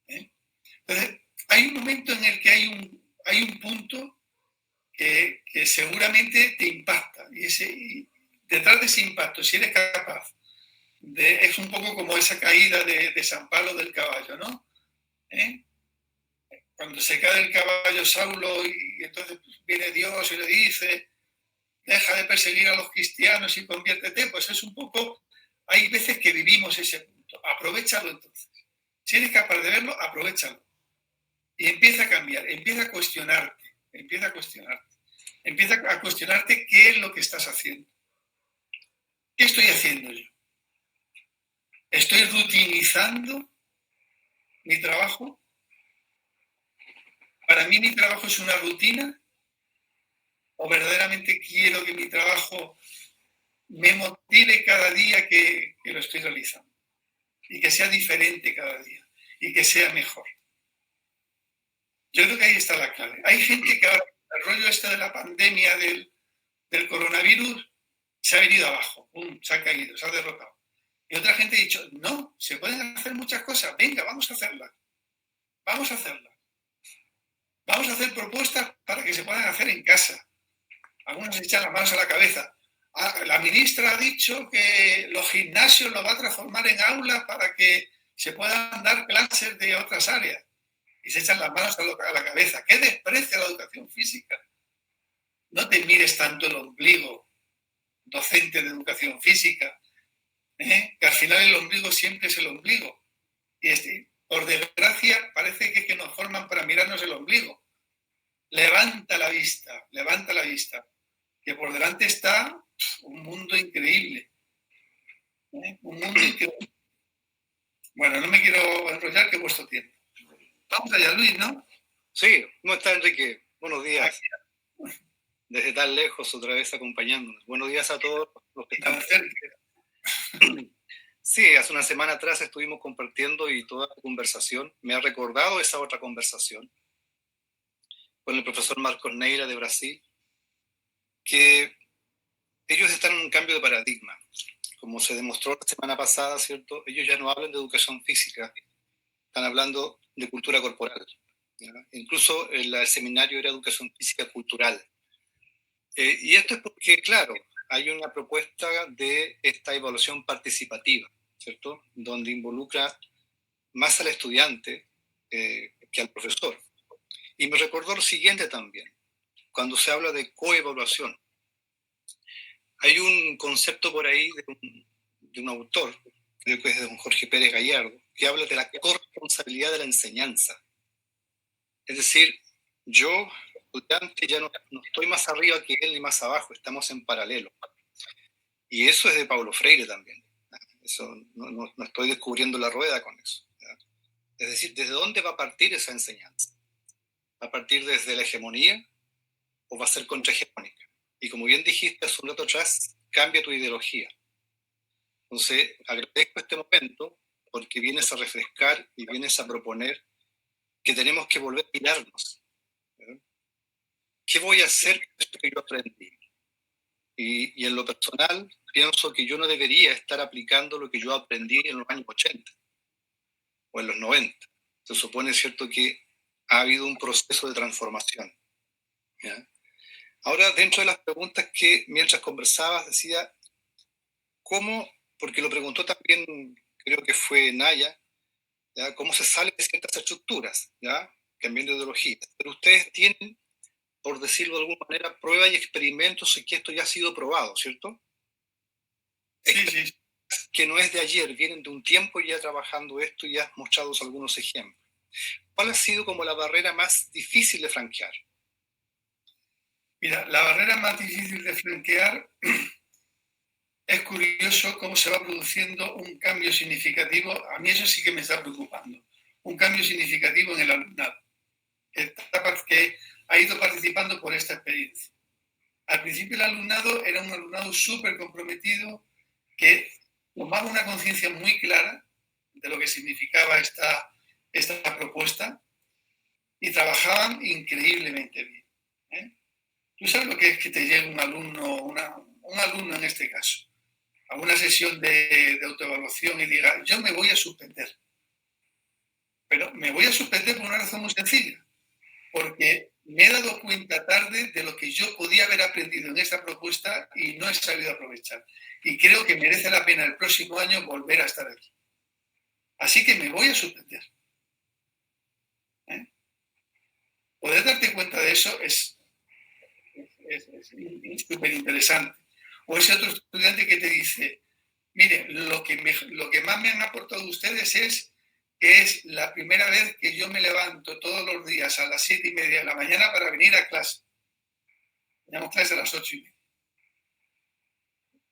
Entonces, hay un momento en el que hay un punto que seguramente te impacta. Y detrás de ese impacto, si eres capaz es un poco como esa caída de San Pablo del caballo, ¿no? Cuando se cae el caballo Saulo y entonces viene Dios y le dice, deja de perseguir a los cristianos y conviértete, pues es un poco, hay veces que vivimos ese punto. Aprovéchalo entonces. Si eres capaz de verlo, aprovéchalo. Y empieza a cambiar, empieza a cuestionarte. Empieza a cuestionarte qué es lo que estás haciendo. ¿Qué estoy haciendo yo? ¿Estoy rutinizando mi trabajo? ¿Para mí mi trabajo es una rutina? ¿O verdaderamente quiero que mi trabajo me motive cada día que lo estoy realizando? Y que sea diferente cada día. Y que sea mejor. Yo creo que ahí está la clave. Hay gente que ahora, el rollo este de la pandemia del coronavirus, se ha venido abajo. Se ha caído, se ha derrotado. Y otra gente ha dicho, no, se pueden hacer muchas cosas. Venga, vamos a hacerlas. Vamos a hacerlas. Vamos a hacer propuestas para que se puedan hacer en casa. Algunos se echan las manos a la cabeza. La ministra ha dicho que los gimnasios los va a transformar en aulas para que se puedan dar clases de otras áreas. Y se echan las manos a la cabeza. ¿Qué desprecia la educación física? No te mires tanto el ombligo, docente de educación física, que al final el ombligo siempre es el ombligo. Y por desgracia parece que nos forman para mirarnos el ombligo. Levanta la vista, que por delante está un mundo increíble. Un mundo increíble. Bueno, no me quiero enrollar, que he puesto tiempo. Vamos allá, Luis, ¿no? Sí, ¿cómo está, Enrique? Buenos días. Desde tan lejos, otra vez acompañándonos. Buenos días a todos los que están cerca. Sí, hace una semana atrás estuvimos compartiendo y toda la conversación me ha recordado esa otra conversación con el profesor Marcos Neira de Brasil, que ellos están en un cambio de paradigma. Como se demostró la semana pasada, ¿cierto? Ellos ya no hablan de educación física, están hablando de cultura corporal. ¿Ya? Incluso el seminario era educación física cultural. Y esto es porque, claro, hay una propuesta de esta evaluación participativa, ¿cierto? Donde involucra más al estudiante que al profesor. Y me recordó lo siguiente también, cuando se habla de coevaluación. Hay un concepto por ahí de un autor, creo que es de don Jorge Pérez Gallardo, que habla de la corresponsabilidad de la enseñanza. Es decir, yo, estudiante, ya no estoy más arriba que él ni más abajo, estamos en paralelo. Y eso es de Paulo Freire también. Eso, no estoy descubriendo la rueda con eso. ¿Ya? Es decir, ¿desde dónde va a partir esa enseñanza? ¿Va a partir desde la hegemonía o va a ser contrahegemónica? Y como bien dijiste hace un rato atrás, cambia tu ideología. Entonces, agradezco este momento porque vienes a refrescar y vienes a proponer que tenemos que volver a mirarnos. ¿Verdad? ¿Qué voy a hacer con esto que yo aprendí? Y en lo personal, pienso que yo no debería estar aplicando lo que yo aprendí en los años 80 o en los 90. Se supone, ¿cierto?, que ha habido un proceso de transformación. ¿Ya? Ahora, dentro de las preguntas que mientras conversabas decía, ¿cómo? Porque lo preguntó también, creo que fue Naya, ¿ya? ¿Cómo se sale de ciertas estructuras, ¿ya? Cambiando de ideología? Pero ustedes tienen, por decirlo de alguna manera, pruebas y experimentos en que esto ya ha sido probado, ¿cierto? Sí. Que no es de ayer, vienen de un tiempo ya trabajando esto y ya has mostrado algunos ejemplos. ¿Cuál ha sido como la barrera más difícil de franquear? Mira, la barrera más difícil de franquear es curioso cómo se va produciendo un cambio significativo. A mí eso sí que me está preocupando. Un cambio significativo en el alumnado, que ha ido participando por esta experiencia. Al principio el alumnado era un alumnado súper comprometido que tomaba una conciencia muy clara de lo que significaba esta propuesta y trabajaban increíblemente bien. ¿Tú sabes lo que es que te llegue un alumno en este caso, a una sesión de autoevaluación y diga, yo me voy a suspender. Pero me voy a suspender por una razón muy sencilla, porque me he dado cuenta tarde de lo que yo podía haber aprendido en esta propuesta y no he sabido aprovechar. Y creo que merece la pena el próximo año volver a estar aquí. Así que me voy a suspender. Poder darte cuenta de eso es súper interesante. O ese otro estudiante que te dice, mire, lo que más me han aportado ustedes es que es la primera vez que yo me levanto todos los días a las 7:30 de la mañana para venir a clase. Teníamos clase a las 8:30.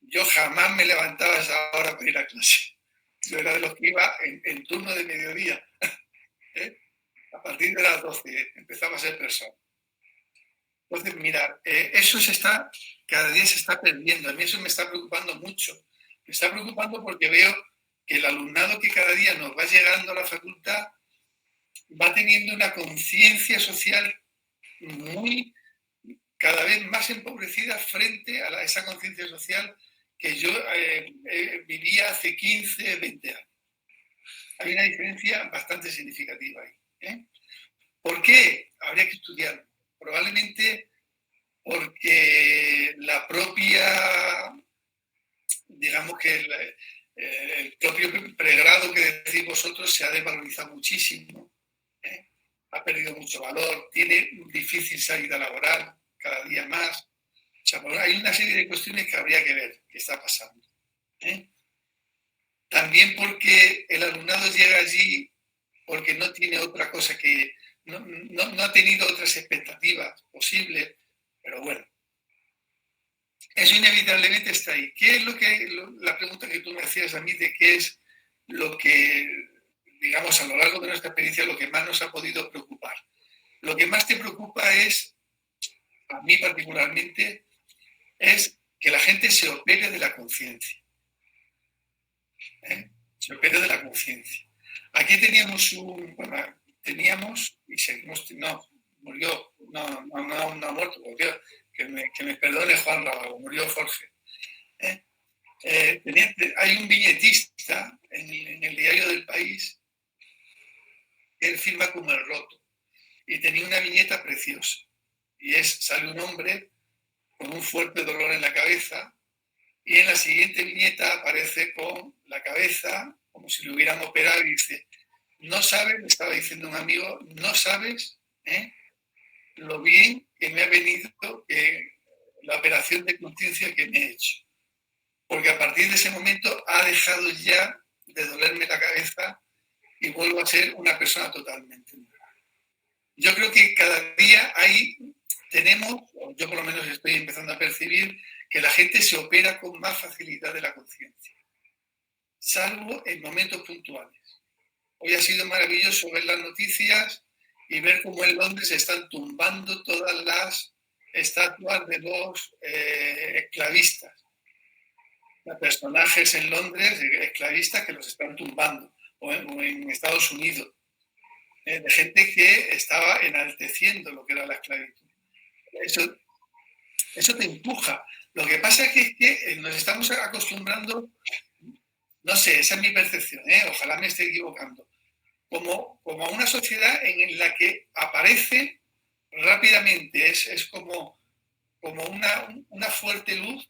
Yo jamás me levantaba a esa hora para ir a clase. Yo era de los que iba en turno de mediodía. A partir de las 12 empezaba a ser persona. Entonces, mirad, eso cada día se está perdiendo. A mí eso me está preocupando mucho. Me está preocupando porque veo que el alumnado que cada día nos va llegando a la facultad va teniendo una conciencia social cada vez más empobrecida frente a esa conciencia social que yo vivía hace 15, 20 años. Hay una diferencia bastante significativa ahí. ¿Por qué? Habría que estudiarlo. Probablemente porque la propia, digamos que el propio pregrado que decís vosotros se ha desvalorizado muchísimo, ha perdido mucho valor, tiene difícil salida laboral cada día más. O sea, hay una serie de cuestiones que habría que ver qué está pasando. También porque el alumnado llega allí porque no tiene otra cosa que... No ha tenido otras expectativas posibles, pero bueno. Eso inevitablemente está ahí. ¿Qué es la pregunta que tú me hacías a mí de qué es lo que, digamos, a lo largo de nuestra experiencia, lo que más nos ha podido preocupar? Lo que más te preocupa es, a mí particularmente, es que la gente se opere de la conciencia. Se opere de la conciencia. Aquí teníamos y seguimos, murió, no ha muerto, murió, que me perdone Juan Rábago, murió Jorge. Hay un viñetista en el diario del País que él firma como El Roto y tenía una viñeta preciosa y sale un hombre con un fuerte dolor en la cabeza y en la siguiente viñeta aparece con la cabeza como si lo hubieran operado y dice, no sabes, le estaba diciendo un amigo, no sabes lo bien que me ha venido la operación de conciencia que me he hecho. Porque a partir de ese momento ha dejado ya de dolerme la cabeza y vuelvo a ser una persona totalmente nueva. Yo creo que cada día yo por lo menos estoy empezando a percibir que la gente se opera con más facilidad de la conciencia, salvo en momentos puntuales. Hoy ha sido maravilloso ver las noticias y ver cómo en Londres se están tumbando todas las estatuas de los esclavistas. Los personajes en Londres, esclavistas, que los están tumbando, o en Estados Unidos, de gente que estaba enalteciendo lo que era la esclavitud. Eso te empuja. Lo que pasa es que nos estamos acostumbrando, no sé, esa es mi percepción, ojalá me esté equivocando, como a una sociedad en la que aparece rápidamente, es como una fuerte luz,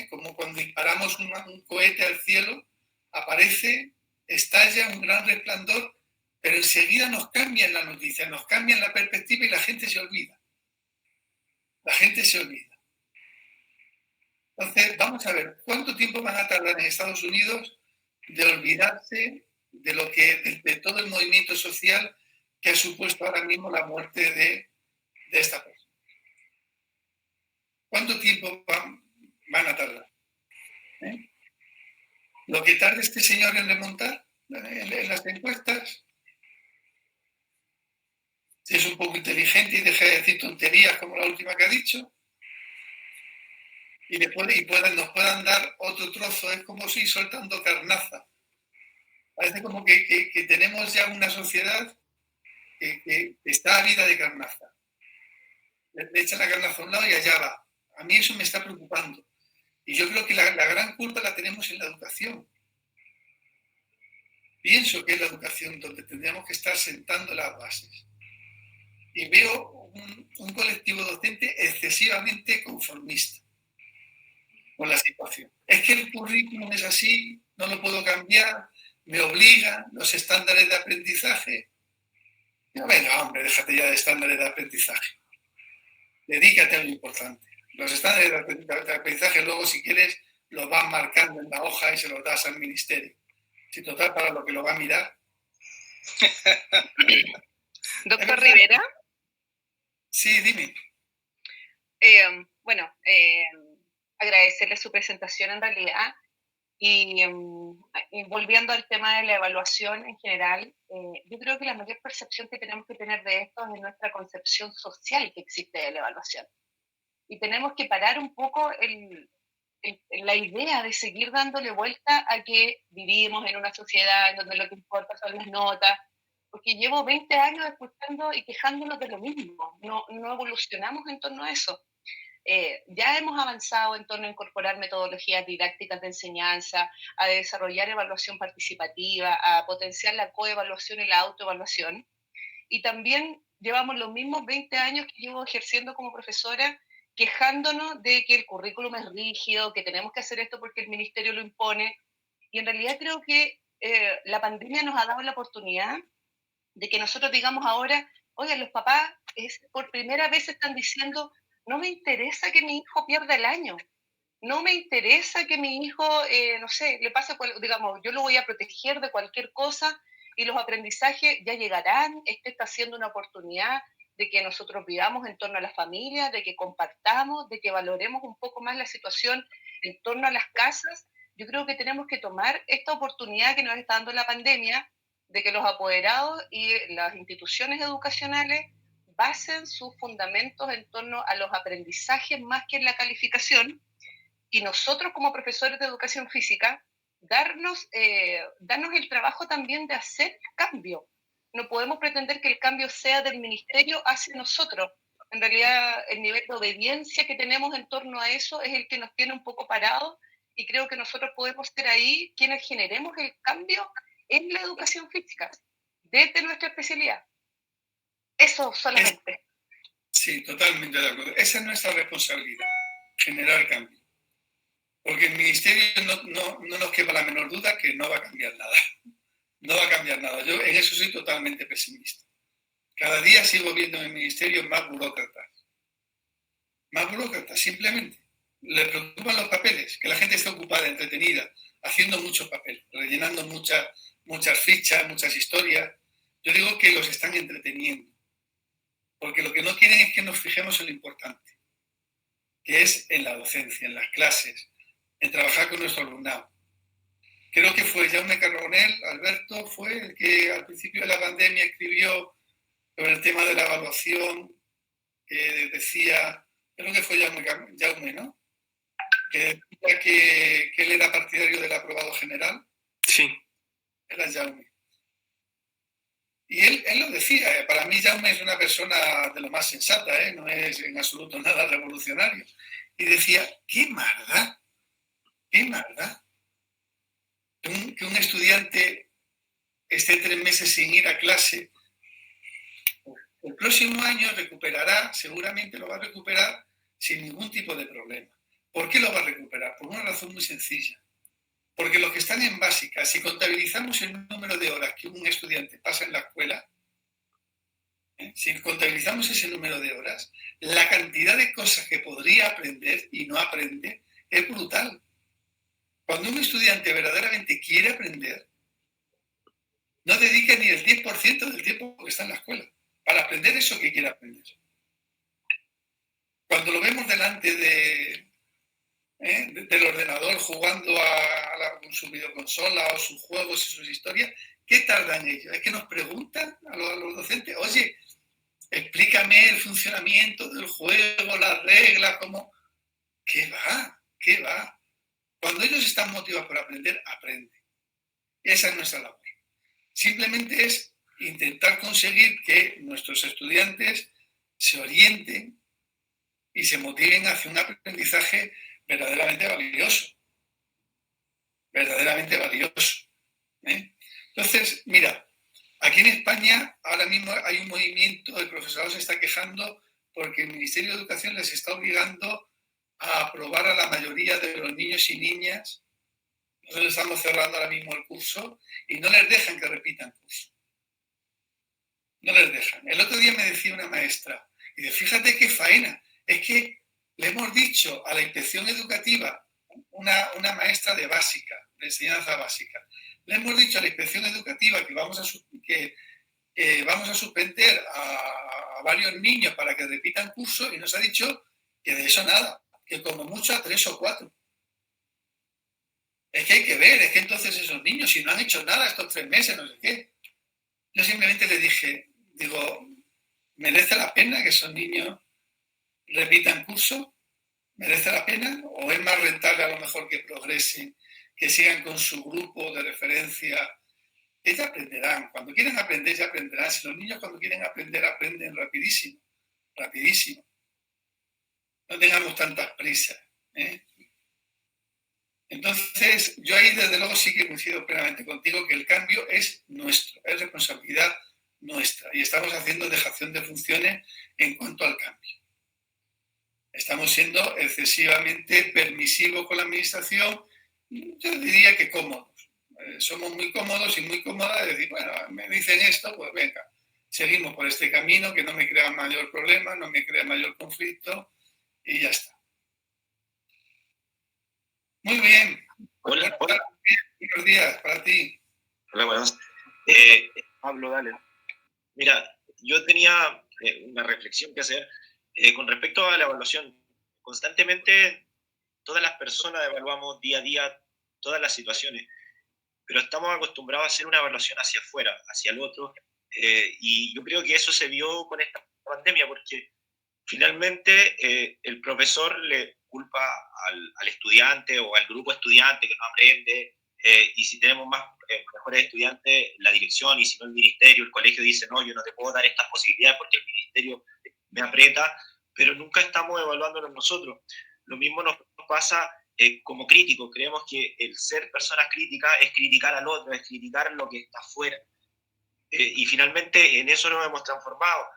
como cuando disparamos un cohete al cielo, aparece, estalla un gran resplandor, pero enseguida nos cambian la noticia, nos cambian la perspectiva y la gente se olvida. La gente se olvida. Entonces, vamos a ver, ¿cuánto tiempo van a tardar en Estados Unidos de olvidarse de todo el movimiento social que ha supuesto ahora mismo la muerte de esta persona? ¿Cuánto tiempo van a tardar? Lo que tarde este señor en remontar en las encuestas, si es un poco inteligente y deja de decir tonterías como la última que ha dicho, y nos puedan dar otro trozo, es como si soltando carnaza. Parece como que tenemos ya una sociedad que está ávida de carnaza. Le echan la carnaza a un lado y allá va. A mí eso me está preocupando. Y yo creo que la gran culpa la tenemos en la educación. Pienso que es la educación donde tendríamos que estar sentando las bases. Y veo un colectivo docente excesivamente conformista con la situación. Es que el currículum es así, no lo puedo cambiar, me obligan los estándares de aprendizaje. No, venga, hombre, déjate ya de estándares de aprendizaje. Dedícate a lo importante. Los estándares de aprendizaje luego, si quieres, los vas marcando en la hoja y se los das al ministerio. Si total, para lo que lo va a mirar. Doctor Rivera. Sí, dime. Agradecerle su presentación en realidad y volviendo al tema de la evaluación en general, yo creo que la mayor percepción que tenemos que tener de esto es nuestra concepción social que existe de la evaluación. Y tenemos que parar un poco la idea de seguir dándole vuelta a que vivimos en una sociedad en donde lo que importa son las notas, porque llevo 20 años escuchando y quejándonos de lo mismo, no evolucionamos en torno a eso. Ya hemos avanzado en torno a incorporar metodologías didácticas de enseñanza, a desarrollar evaluación participativa, a potenciar la coevaluación y la autoevaluación, y también llevamos los mismos 20 años que llevo ejerciendo como profesora, quejándonos de que el currículum es rígido, que tenemos que hacer esto porque el ministerio lo impone, y en realidad creo que la pandemia nos ha dado la oportunidad de que nosotros digamos ahora, oigan, los papás por primera vez están diciendo, no me interesa que mi hijo pierda el año, no me interesa que mi hijo, no sé, le pase, digamos, yo lo voy a proteger de cualquier cosa y los aprendizajes ya llegarán, está siendo una oportunidad de que nosotros vivamos en torno a la familia, de que compartamos, de que valoremos un poco más la situación en torno a las casas. Yo creo que tenemos que tomar esta oportunidad que nos está dando la pandemia, de que los apoderados y las instituciones educacionales basen sus fundamentos en torno a los aprendizajes más que en la calificación, y nosotros como profesores de educación física darnos el trabajo también de hacer el cambio. No podemos pretender que el cambio sea del ministerio hacia nosotros. En realidad el nivel de obediencia que tenemos en torno a eso es el que nos tiene un poco parados, y creo que nosotros podemos ser ahí quienes generemos el cambio en la educación física, desde nuestra especialidad. Eso solamente. Sí, totalmente de acuerdo. Esa es nuestra responsabilidad, generar cambio. Porque el ministerio no nos quepa la menor duda que no va a cambiar nada. No va a cambiar nada. Yo en eso soy totalmente pesimista. Cada día sigo viendo en el ministerio más burócratas. Más burócratas, simplemente. Le preocupan los papeles, que la gente esté ocupada, entretenida, haciendo muchos papeles, rellenando muchas fichas, muchas historias. Yo digo que los están entreteniendo. Porque lo que no quieren es que nos fijemos en lo importante, que es en la docencia, en las clases, en trabajar con nuestro alumnado. Creo que fue Jaume Carbonell, Alberto, fue el que al principio de la pandemia escribió sobre el tema de la evaluación, que decía, creo que fue Jaume, ¿no? Que decía que él era partidario del aprobado general. Sí. Era Jaume. Y él lo decía, para mí Jaume es una persona de lo más sensata, no es en absoluto nada revolucionario. Y decía, qué maldad, que un estudiante esté 3 meses sin ir a clase. El próximo año recuperará, seguramente lo va a recuperar sin ningún tipo de problema. ¿Por qué lo va a recuperar? Por una razón muy sencilla. Porque los que están en básica, si contabilizamos el número de horas que un estudiante pasa en la escuela, si contabilizamos ese número de horas, la cantidad de cosas que podría aprender y no aprende es brutal. Cuando un estudiante verdaderamente quiere aprender, no dedica ni el 10% del tiempo que está en la escuela para aprender eso que quiere aprender. Cuando lo vemos delante del ordenador jugando con su videoconsola o sus juegos y sus historias, ¿qué tardan ellos? Es que nos preguntan a los docentes, oye, explícame el funcionamiento del juego, las reglas, cómo... ¿Qué va? Cuando ellos están motivados por aprender, aprenden. Esa es nuestra labor. Simplemente es intentar conseguir que nuestros estudiantes se orienten y se motiven hacia un aprendizaje verdaderamente valioso. Verdaderamente valioso. Entonces, mira, aquí en España ahora mismo hay un movimiento, el profesorado se está quejando porque el Ministerio de Educación les está obligando a aprobar a la mayoría de los niños y niñas. Nosotros estamos cerrando ahora mismo el curso y no les dejan que repitan curso. No les dejan. El otro día me decía una maestra, y dice, fíjate qué faena, es que le hemos dicho a la inspección educativa, una maestra de básica, de enseñanza básica, le hemos dicho a la inspección educativa que vamos a suspender a varios niños para que repitan curso y nos ha dicho que de eso nada, que como mucho a 3 o 4. Es que hay que ver, es que entonces esos niños, si no han hecho nada estos 3 meses, no sé qué. Yo simplemente le dije, digo, ¿merece la pena que esos niños repitan curso? ¿Merece la pena? ¿O es más rentable a lo mejor que progresen, que sigan con su grupo de referencia? Ellos aprenderán. Cuando quieren aprender, ya aprenderán. Si los niños cuando quieren aprender, aprenden rapidísimo. Rapidísimo. No tengamos tantas prisas. Entonces, yo ahí desde luego sí que coincido plenamente contigo que el cambio es nuestro, es responsabilidad nuestra. Y estamos haciendo dejación de funciones en cuanto al cambio. Estamos siendo excesivamente permisivos con la administración, yo diría que cómodos. Somos muy cómodos y muy cómodas de decir, bueno, me dicen esto, pues venga, seguimos por este camino que no me crea mayor problema, no me crea mayor conflicto y ya está. Muy bien. Hola. Buenos días para ti. Hola, buenas. Pablo, dale. Mira, yo tenía una reflexión que hacer con respecto a la evaluación. Constantemente todas las personas evaluamos día a día todas las situaciones, pero estamos acostumbrados a hacer una evaluación hacia afuera, hacia el otro, y yo creo que eso se vio con esta pandemia, porque finalmente el profesor le culpa al estudiante o al grupo estudiante que no aprende, y si tenemos mejores estudiantes, la dirección, y si no el ministerio, el colegio dice, no, yo no te puedo dar estas posibilidades porque el ministerio me aprieta, pero nunca estamos evaluándonos nosotros. Lo mismo nos pasa como críticos. Creemos que el ser personas críticas es criticar al otro, es criticar lo que está afuera. Y finalmente en eso nos hemos transformado.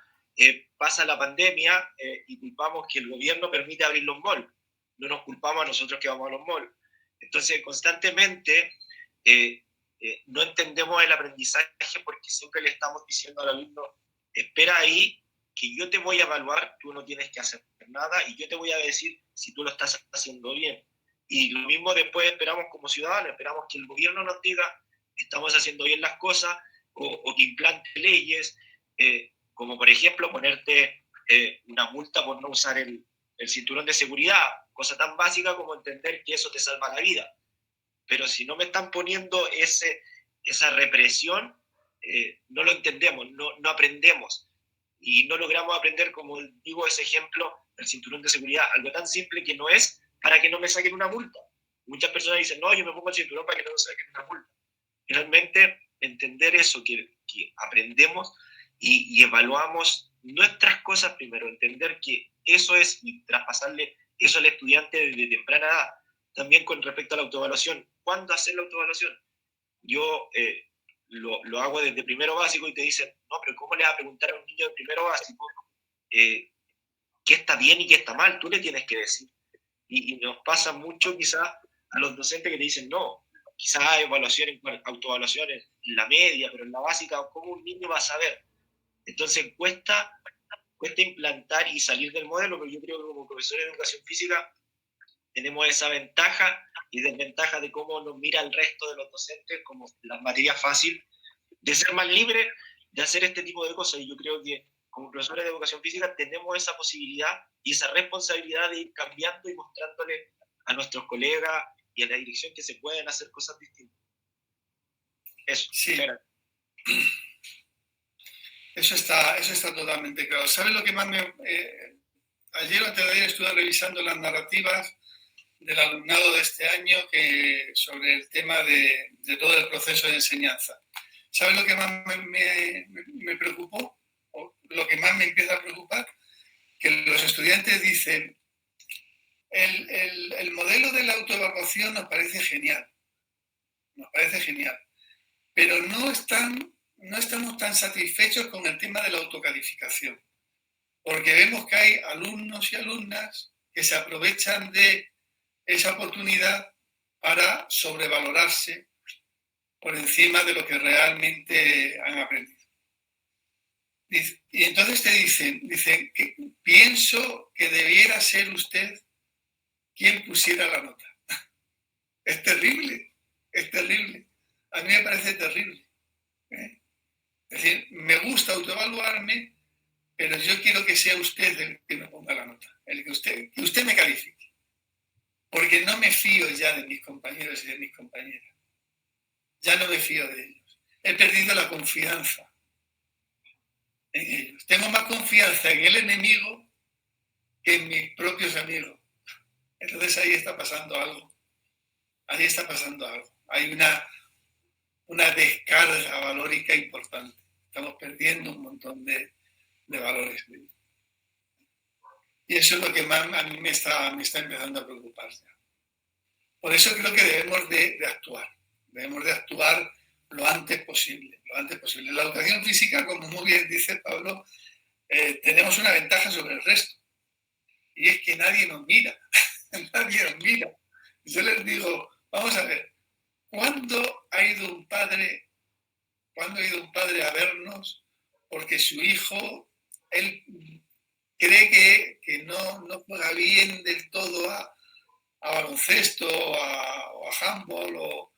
Pasa la pandemia y culpamos que el gobierno permite abrir los malls. No nos culpamos a nosotros que vamos a los malls. Entonces, constantemente no entendemos el aprendizaje porque siempre le estamos diciendo al alumno, espera ahí, que yo te voy a evaluar, tú no tienes que hacer nada y yo te voy a decir si tú lo estás haciendo bien. Y lo mismo después esperamos como ciudadanos, esperamos que el gobierno nos diga estamos haciendo bien las cosas o que implante leyes, como por ejemplo ponerte una multa por no usar el cinturón de seguridad, cosa tan básica como entender que eso te salva la vida. Pero si no me están poniendo esa represión, no lo entendemos, no aprendemos. Y no logramos aprender, como digo, ese ejemplo del cinturón de seguridad, algo tan simple que no es para que no me saquen una multa. Muchas personas dicen, no, yo me pongo el cinturón para que no me saquen una multa. Finalmente, entender eso, que aprendemos y evaluamos nuestras cosas primero, entender que eso es, y traspasarle eso al estudiante desde temprana edad. También con respecto a la autoevaluación, ¿cuándo hacer la autoevaluación? Yo lo hago desde primero básico y te dicen, no, pero ¿cómo le vas a preguntar a un niño de primero básico qué está bien y qué está mal? Tú le tienes que decir. Y nos pasa mucho quizás a los docentes que te dicen, no, quizás hay evaluaciones, autoevaluaciones en la media, pero en la básica, ¿cómo un niño va a saber? Entonces cuesta implantar y salir del modelo, pero yo creo que como profesor de educación física tenemos esa ventaja y desventaja de cómo nos mira el resto de los docentes como la materia fácil, de ser más libre de hacer este tipo de cosas. Y yo creo que como profesores de educación física tenemos esa posibilidad y esa responsabilidad de ir cambiando y mostrándole a nuestros colegas y a la dirección que se pueden hacer cosas distintas. Eso. Sí. Eso está totalmente claro. ¿Sabes lo que más ayer o antes de ayer estuve revisando las narrativas del alumnado de este año sobre el tema de todo el proceso de enseñanza? ¿Sabes lo que más me preocupó? O lo que más me empieza a preocupar, que los estudiantes dicen, el modelo de la autoevaluación nos parece genial, pero no estamos tan satisfechos con el tema de la autocalificación, porque vemos que hay alumnos y alumnas que se aprovechan de esa oportunidad para sobrevalorarse por encima de lo que realmente han aprendido. Y entonces te dicen que pienso que debiera ser usted quien pusiera la nota. Es terrible. A mí me parece terrible. Es decir, me gusta autoevaluarme, pero yo quiero que sea usted el que me ponga la nota, que usted me califique. Porque no me fío ya de mis compañeros y de mis compañeras. Ya no me fío de ellos. He perdido la confianza en ellos. Tengo más confianza en el enemigo que en mis propios amigos. Entonces ahí está pasando algo. Hay una descarga valórica importante. Estamos perdiendo un montón de valores. Y eso es lo que más a mí me está empezando a preocupar ya. Por eso creo que debemos de actuar. Debemos de actuar lo antes posible. En la educación física, como muy bien dice Pablo, tenemos una ventaja sobre el resto. Y es que nadie nos mira. Yo les digo, vamos a ver, ¿cuándo ha ido un padre a vernos porque su hijo, él cree que no juega bien del todo a baloncesto o a handball o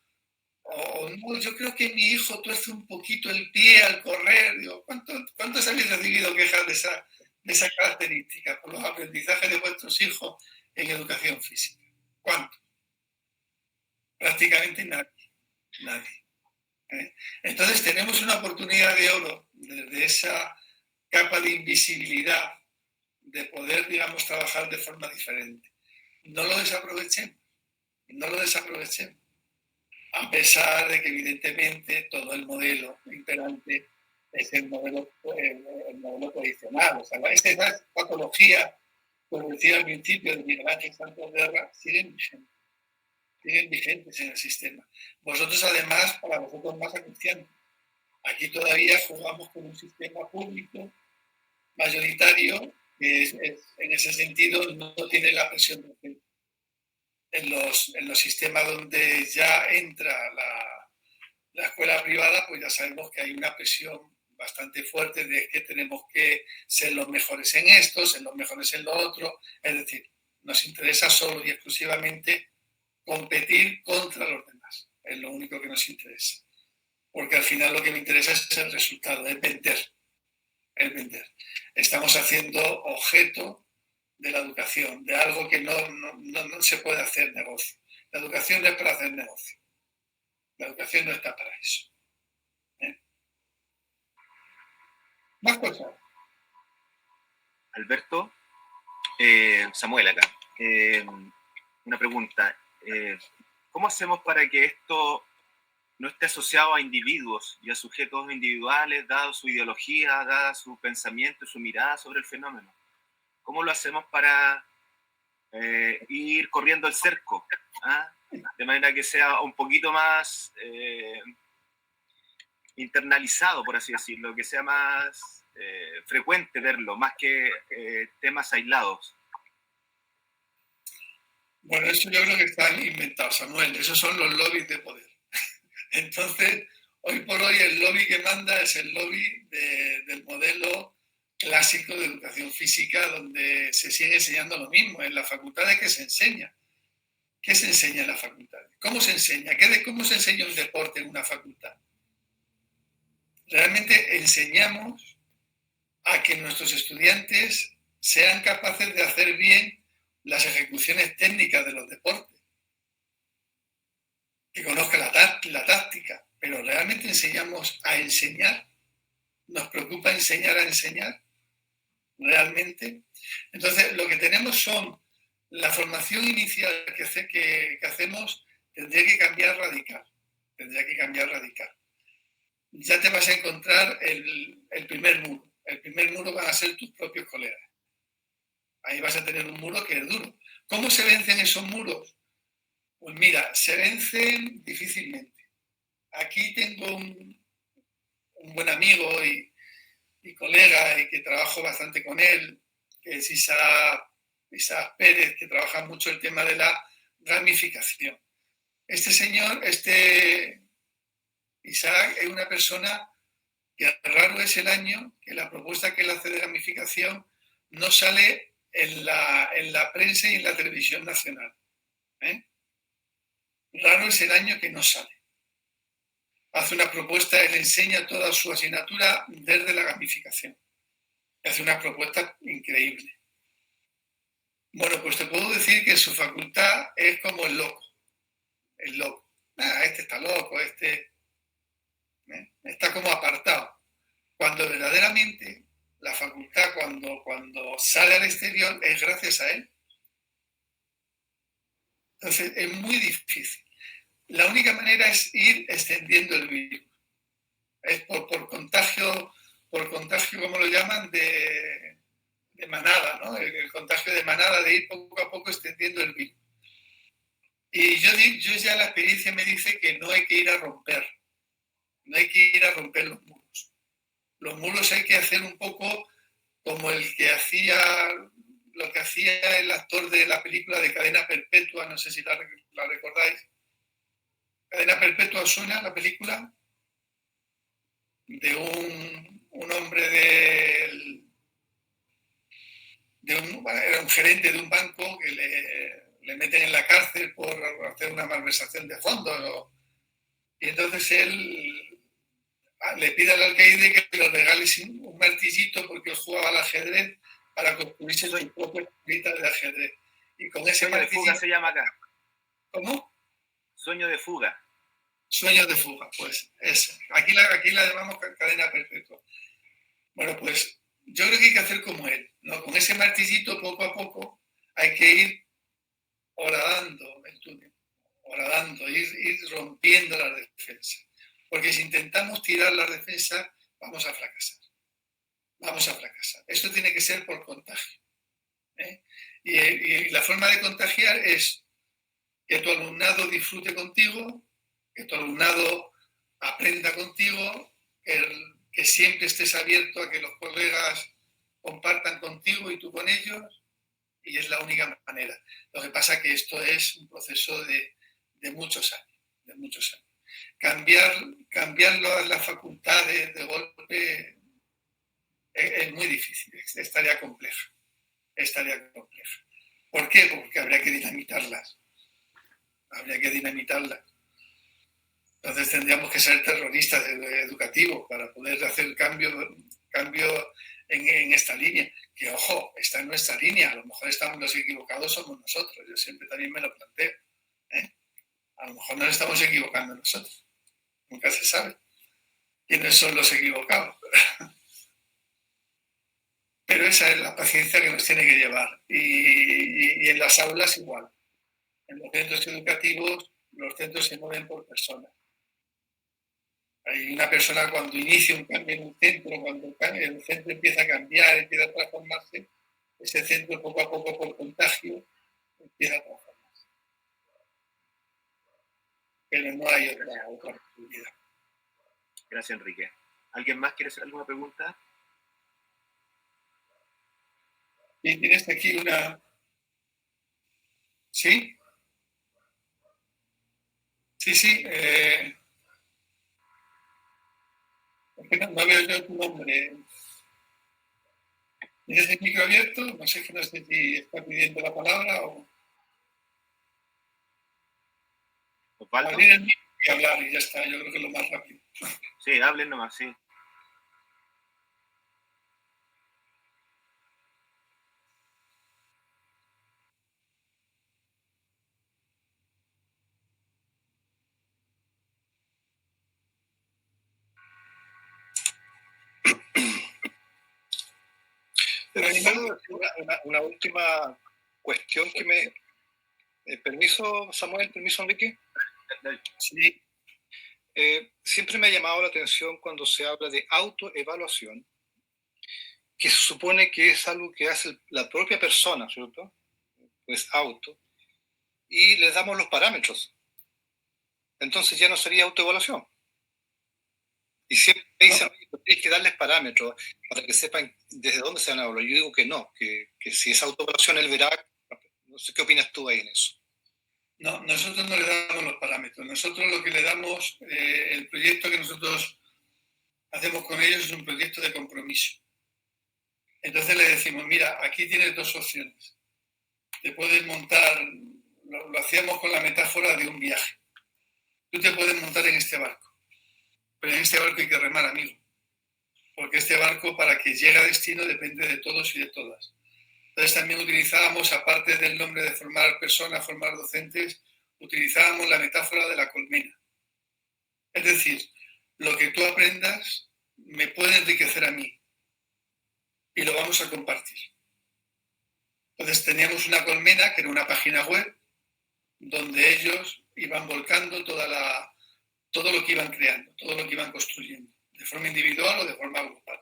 no? Yo creo que mi hijo tuerce un poquito el pie al correr. Digo, ¿cuántos habéis recibido quejas de esa característica por los aprendizajes de vuestros hijos en educación física? ¿Cuántos? Prácticamente nadie. Entonces tenemos una oportunidad de oro desde esa capa de invisibilidad de poder, digamos, trabajar de forma diferente. No lo desaprovechemos. A pesar de que evidentemente todo el modelo imperante es el modelo tradicional. O sea, esas patologías, como decía al principio de Miguel Ángel Santos Guerra, siguen vigentes en el sistema. Vosotros además, para vosotros más acuciantes. Aquí todavía jugamos con un sistema público mayoritario que en ese sentido no tiene la presión del centro. En los sistemas donde ya entra la escuela privada, pues ya sabemos que hay una presión bastante fuerte de que tenemos que ser los mejores en esto, ser los mejores en lo otro. Es decir, nos interesa solo y exclusivamente competir contra los demás. Es lo único que nos interesa. Porque al final lo que me interesa es el resultado, es vender. Estamos haciendo objeto de la educación, de algo que no se puede hacer negocio. La educación no es para hacer negocio. La educación no está para eso. Más cosas. Alberto, Samuel acá. Una pregunta. ¿Cómo hacemos para que esto no esté asociado a individuos y a sujetos individuales, dado su ideología, dada su pensamiento, su mirada sobre el fenómeno? ¿Cómo lo hacemos para ir corriendo el cerco? De manera que sea un poquito más internalizado, por así decirlo, que sea más frecuente verlo, más que temas aislados. Bueno, eso yo creo que están inventados, Samuel. Esos son los lobbies de poder. Entonces, hoy por hoy el lobby que manda es el lobby del modelo clásico de educación física, donde se sigue enseñando lo mismo. En las facultades, ¿qué se enseña? ¿Qué se enseña en las facultades? ¿Cómo se enseña? ¿Cómo se enseña un deporte en una facultad? Realmente enseñamos a que nuestros estudiantes sean capaces de hacer bien las ejecuciones técnicas de los deportes, que conozcan la táctica, pero realmente enseñamos a enseñar. Nos preocupa enseñar a enseñar, realmente. Entonces, lo que tenemos son la formación inicial que hacemos, tendría que cambiar radical. Ya te vas a encontrar el primer muro. El primer muro van a ser tus propios colegas. Ahí vas a tener un muro que es duro, ¿Cómo se vencen esos muros? Pues mira, se vencen difícilmente. Aquí tengo un buen amigo y colega y que trabajo bastante con él, que es Isaac Pérez, que trabaja mucho el tema de la gamificación. Este señor, Isaac, es una persona que raro es el año que la propuesta que él hace de gamificación no sale en la prensa y en la televisión nacional. Raro es el año que no sale. Hace una propuesta, él enseña toda su asignatura desde la gamificación. Y hace una propuesta increíble. Bueno, pues te puedo decir que su facultad es como el loco. El loco. Este está loco, está como apartado. Cuando verdaderamente la facultad, cuando sale al exterior, es gracias a él. Entonces, es muy difícil. La única manera es ir extendiendo el virus. Es por contagio, como lo llaman, de manada, ¿no? El contagio de manada, de ir poco a poco extendiendo el virus. Y yo ya la experiencia me dice que no hay que ir a romper. No hay que ir a romper los muros. Los muros hay que hacer un poco como lo que hacía el actor de la película de Cadena Perpetua, no sé si la recordáis. Cadena Perpetua, ¿suena la película? De un hombre era un gerente de un banco que le meten en la cárcel por hacer una malversación de fondos. Y entonces él le pide al alcaide que le regale un martillito porque él jugaba al ajedrez para construirse su propia figurita de ajedrez. Y con ese Sueño de fuga se llama acá. ¿Cómo? Sueño de fuga. Sueños de fuga, pues eso. Aquí la llamamos cadena perpetua. Bueno, pues yo creo que hay que hacer como él, ¿no? Con ese martillito, poco a poco, hay que ir horadando el túnel, ir rompiendo las defensas. Porque si intentamos tirar las defensas, vamos a fracasar. Esto tiene que ser por contagio. Y la forma de contagiar es que tu alumnado disfrute contigo, que tu alumnado aprenda contigo, que siempre estés abierto a que los colegas compartan contigo y tú con ellos, y es la única manera. Lo que pasa es que esto es un proceso de muchos años. Cambiar las facultades de golpe es muy difícil, es tarea compleja. ¿Por qué? Porque habría que dinamitarlas. Entonces tendríamos que ser terroristas educativos para poder hacer cambio en esta línea. Que, ojo, está en nuestra línea. A lo mejor estamos los equivocados, somos nosotros. Yo siempre también me lo planteo. A lo mejor nos estamos equivocando nosotros. Nunca se sabe quiénes son los equivocados. Pero esa es la paciencia que nos tiene que llevar. Y en las aulas igual. En los centros educativos, los centros se mueven por personas. Hay una persona cuando inicia un cambio en un centro, cuando el centro empieza a cambiar, empieza a transformarse, ese centro poco a poco por contagio empieza a transformarse. Pero no hay otra posibilidad. Gracias, Enrique. ¿Alguien más quiere hacer alguna pregunta? Y tienes aquí una... ¿Sí? Sí. No veo yo tu nombre. ¿Tienes el micro abierto? No sé si está pidiendo la palabra o... Abrir el micro y hablar y ya está. Yo creo que es lo más rápido. Sí, hablen nomás, sí. Una última cuestión que me... permiso, Samuel, permiso, Enrique. Sí. Siempre me ha llamado la atención cuando se habla de autoevaluación, que se supone que es algo que hace la propia persona, ¿cierto? pues auto, y les damos los parámetros. Entonces ya no sería autoevaluación. Y siempre me dicen, oye, pues tienes que darles parámetros para que sepan desde dónde se van a evaluar. Yo digo que no, que si es autoevaluación él verá. No sé qué opinas tú ahí en eso. No, nosotros no le damos los parámetros. Nosotros lo que le damos, el proyecto que nosotros hacemos con ellos es un proyecto de compromiso. Entonces le decimos, mira, aquí tienes dos opciones. Te puedes montar, lo hacíamos con la metáfora de un viaje. Tú te puedes montar en este barco, pero en este barco hay que remar, amigo. Porque este barco, para que llegue a destino, depende de todos y de todas. Entonces también utilizábamos, aparte del nombre de formar personas, formar docentes, utilizábamos la metáfora de la colmena. Es decir, lo que tú aprendas me puede enriquecer a mí y lo vamos a compartir. Entonces teníamos una colmena que era una página web donde ellos iban volcando todo lo que iban creando, todo lo que iban construyendo, de forma individual o de forma grupal.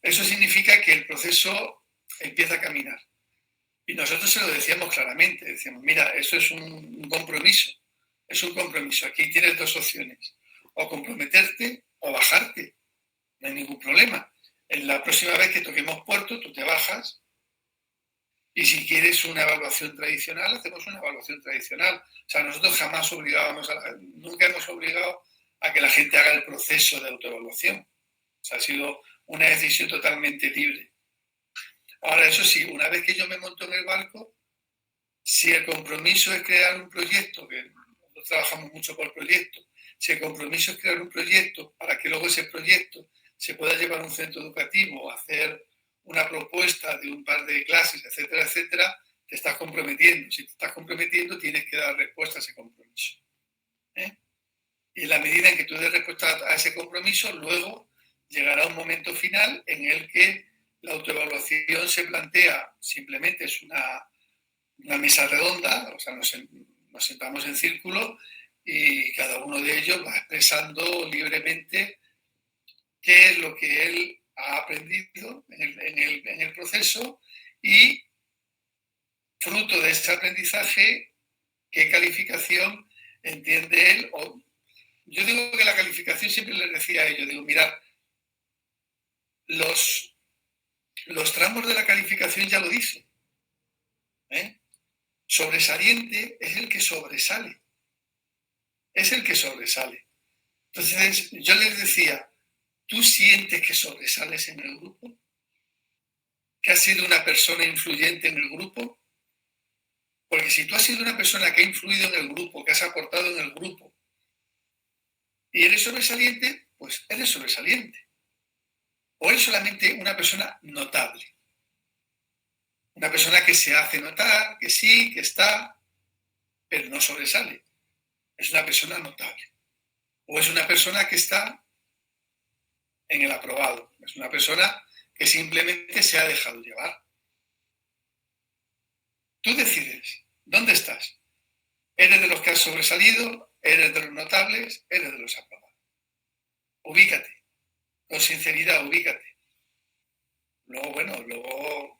Eso significa que el proceso empieza a caminar. Y nosotros se lo decíamos claramente, decíamos, mira, eso es un compromiso, es un compromiso. Aquí tienes dos opciones, o comprometerte o bajarte, no hay ningún problema. En la próxima vez que toquemos puerto, tú te bajas y si quieres una evaluación tradicional, hacemos una evaluación tradicional. O sea, nosotros jamás nunca hemos obligado a que la gente haga el proceso de autoevaluación. O sea, ha sido una decisión totalmente libre. Ahora, eso sí, una vez que yo me monto en el barco, si el compromiso es crear un proyecto, que nosotros trabajamos mucho por proyectos, si el compromiso es crear un proyecto para que luego ese proyecto se pueda llevar a un centro educativo, hacer una propuesta de un par de clases, etcétera, etcétera, te estás comprometiendo. Si te estás comprometiendo, tienes que dar respuesta a ese compromiso. Y en la medida en que tú des respuesta a ese compromiso, luego llegará un momento final en el que la autoevaluación se plantea, simplemente es una mesa redonda, o sea, nos sentamos en círculo y cada uno de ellos va expresando libremente qué es lo que él ha aprendido en el proceso y, fruto de ese aprendizaje, qué calificación entiende él. Yo digo que la calificación, siempre les decía a ellos, digo, mirad, los tramos de la calificación ya lo dicen. Sobresaliente es el que sobresale. Es el que sobresale. Entonces, yo les decía, ¿tú sientes que sobresales en el grupo? ¿Que has sido una persona influyente en el grupo? Porque si tú has sido una persona que ha influido en el grupo, que has aportado en el grupo, y eres sobresaliente, pues eres sobresaliente. O eres solamente una persona notable. Una persona que se hace notar, que sí, que está, pero no sobresale. Es una persona notable. O es una persona que está en el aprobado. Es una persona que simplemente se ha dejado llevar. Tú decides, ¿dónde estás? ¿Eres de los que has sobresalido? ¿Eres de los notables? ¿Eres de los aprobados? Ubícate. Con sinceridad, ubícate. Luego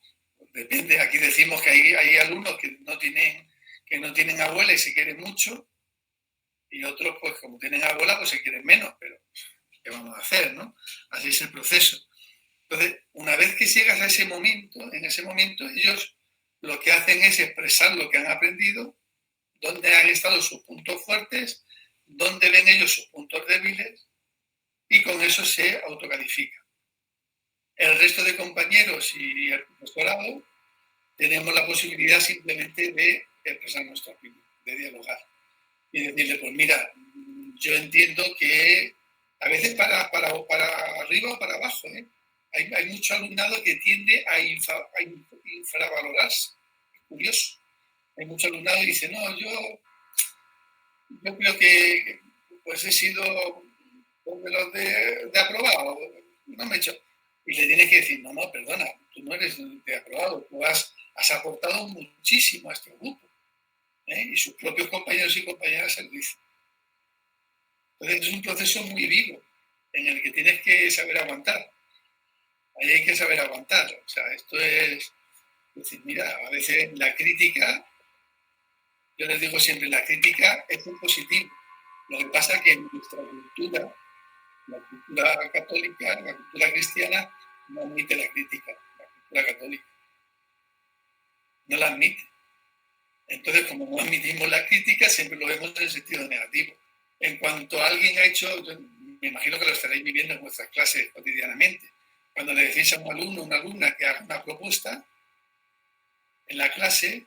depende. Aquí decimos que hay alumnos que no tienen abuela y se quieren mucho, y otros, pues como tienen abuela, pues se quieren menos, pero ¿qué vamos a hacer, no? Así es el proceso. Entonces, una vez que llegas a ese momento, en ese momento ellos lo que hacen es expresar lo que han aprendido, dónde han estado sus puntos fuertes, dónde ven ellos sus puntos débiles, y con eso se autocalifica. El resto de compañeros y el profesorado tenemos la posibilidad simplemente de expresar nuestra opinión, de dialogar y decirle, pues mira, yo entiendo que a veces para arriba o para abajo, hay mucho alumnado que tiende a infravalorarse. Es curioso. Hay mucho alumnado que dice, no, yo creo que pues he sido de los de aprobado, no me he hecho. Y le tienes que decir, no, perdona, tú no eres de aprobado, tú has aportado muchísimo a este grupo. Y sus propios compañeros y compañeras se lo dicen. Entonces es un proceso muy vivo, en el que tienes que saber aguantar. Ahí hay que saber aguantar. O sea, esto es Es decir, mira, a veces la crítica, yo les digo siempre, la crítica es un positivo. Lo que pasa es que en nuestra cultura, la cultura católica, la cultura cristiana, no admite la crítica, la cultura católica. No la admite. Entonces, como no admitimos la crítica, siempre lo vemos en el sentido negativo. En cuanto alguien ha hecho, me imagino que lo estaréis viviendo en vuestras clases cotidianamente, cuando le decís a un alumno o una alumna que haga una propuesta en la clase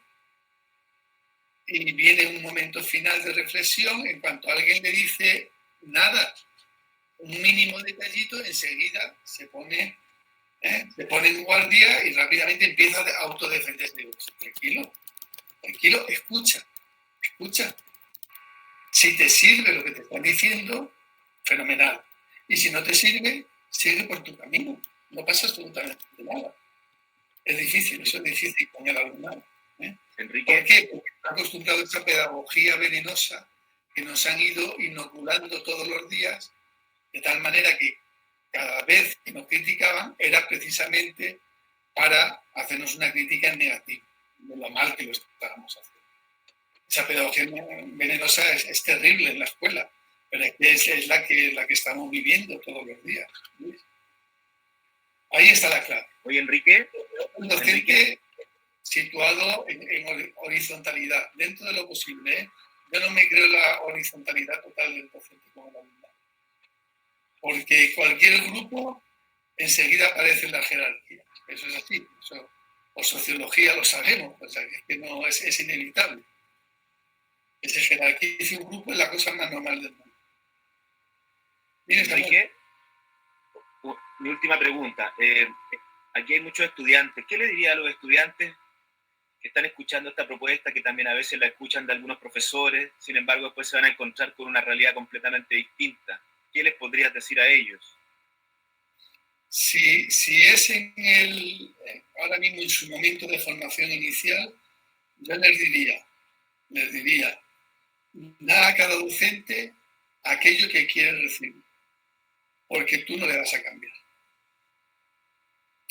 y viene un momento final de reflexión, en cuanto alguien le dice nada, un mínimo detallito, enseguida se pone en guardia y rápidamente empieza a autodefenderse. Tranquilo, escucha. Si te sirve lo que te están diciendo, fenomenal. Y si no te sirve, sigue por tu camino. No pasa absolutamente nada. Es difícil, eso es difícil con el alumnado. Enrique. ¿Por qué? Porque está acostumbrado a esa pedagogía venenosa que nos han ido inoculando todos los días, de tal manera que cada vez que nos criticaban era precisamente para hacernos una crítica en negativo, de lo mal que lo estábamos haciendo. Esa pedagogía venenosa es terrible en la escuela, pero es la que estamos viviendo todos los días. Ahí está la clave. Oye, Enrique. Un docente situado en horizontalidad, dentro de lo posible. Yo no me creo la horizontalidad total del docente con el alumnado. Porque cualquier grupo enseguida aparece en la jerarquía. Eso es así. Eso, por sociología lo sabemos. O sea, que no es inevitable. Que se jerarquice un grupo es la cosa más normal del mundo. Enrique, mi última pregunta. Aquí hay muchos estudiantes. ¿Qué le diría a los estudiantes que están escuchando esta propuesta, que también a veces la escuchan de algunos profesores, sin embargo después se van a encontrar con una realidad completamente distinta? ¿Qué les podrías decir a ellos? Si es ahora mismo en su momento de formación inicial, yo les diría, da a cada docente aquello que quiere recibir, porque tú no le vas a cambiar.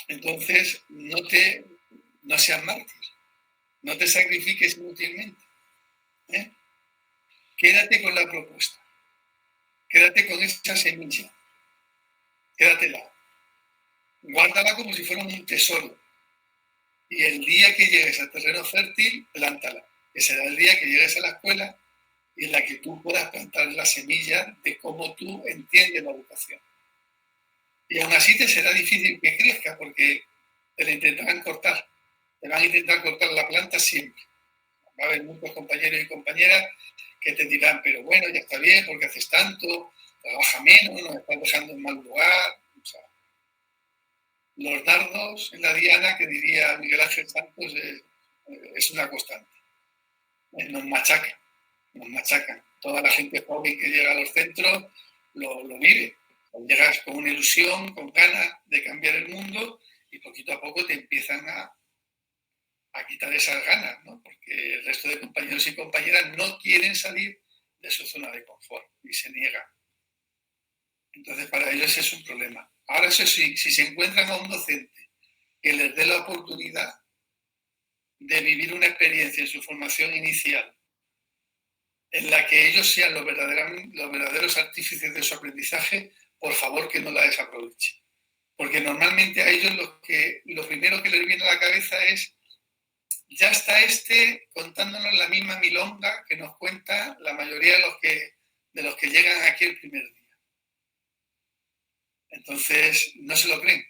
Entonces, no seas mártir, no te sacrifiques inútilmente. Quédate con la propuesta, quédate con esa semilla, quédatela, guárdala como si fuera un tesoro. Y el día que llegues al terreno fértil, plántala, que será el día que llegues a la escuela y en la que tú puedas plantar la semilla de cómo tú entiendes la educación. Y aún así te será difícil que crezca porque te la intentarán cortar. Te van a intentar cortar la planta siempre. Va a haber muchos compañeros y compañeras que te dirán, pero bueno, ya está bien, porque haces tanto, trabaja menos, nos estás dejando en mal lugar. O sea, los dardos en la diana, que diría Miguel Ángel Santos, es una constante. Nos machacan. Toda la gente joven que llega a los centros lo vive. Llegas con una ilusión, con ganas de cambiar el mundo y poquito a poco te empiezan a quitar esas ganas, ¿no? Porque el resto de compañeros y compañeras no quieren salir de su zona de confort y se niegan. Entonces, para ellos es un problema. Ahora, eso sí, si se encuentran a un docente que les dé la oportunidad de vivir una experiencia en su formación inicial en la que ellos sean los verdaderos artífices de su aprendizaje, por favor que no la desaprovechen. Porque normalmente a ellos lo primero que les viene a la cabeza es, ya está contándonos la misma milonga que nos cuenta la mayoría de los que llegan aquí el primer día. Entonces, no se lo creen.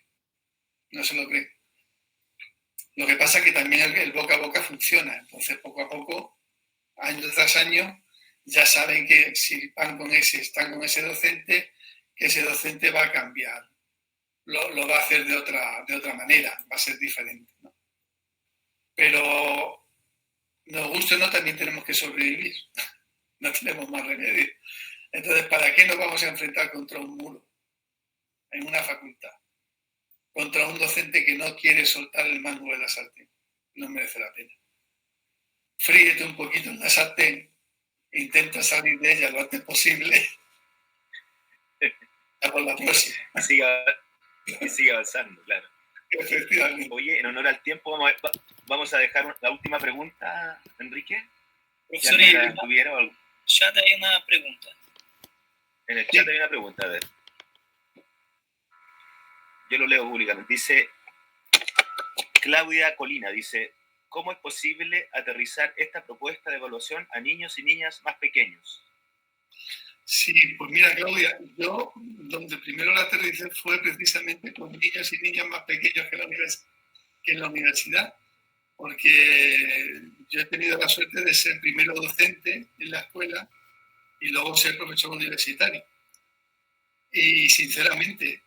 Lo que pasa es que también el boca a boca funciona. Entonces, poco a poco, año tras año, ya saben que si están con ese docente, que ese docente va a cambiar. Lo va a hacer de otra manera, va a ser diferente, ¿no? Pero, nos guste o no, también tenemos que sobrevivir. No tenemos más remedio. Entonces, ¿para qué nos vamos a enfrentar contra un muro en una facultad? Contra un docente que no quiere soltar el mango de la sartén. No merece la pena. Fríete un poquito en la sartén e intenta salir de ella lo antes posible. Ya por la próxima. Y sigue avanzando, claro. Efectivamente. Oye, en honor al tiempo, vamos a dejar la última pregunta, Enrique. Profesor, ¿Tuviera algo? chat hay una pregunta. En el chat hay una pregunta, a ver. Yo lo leo públicamente. Dice Claudia Colina, dice, ¿cómo es posible aterrizar esta propuesta de evaluación a niños y niñas más pequeños? Sí, pues mira, Claudia, yo donde primero la aterricé fue precisamente con niños y niñas más pequeños que en la universidad, porque yo he tenido la suerte de ser primero docente en la escuela y luego ser profesor universitario. Y sinceramente,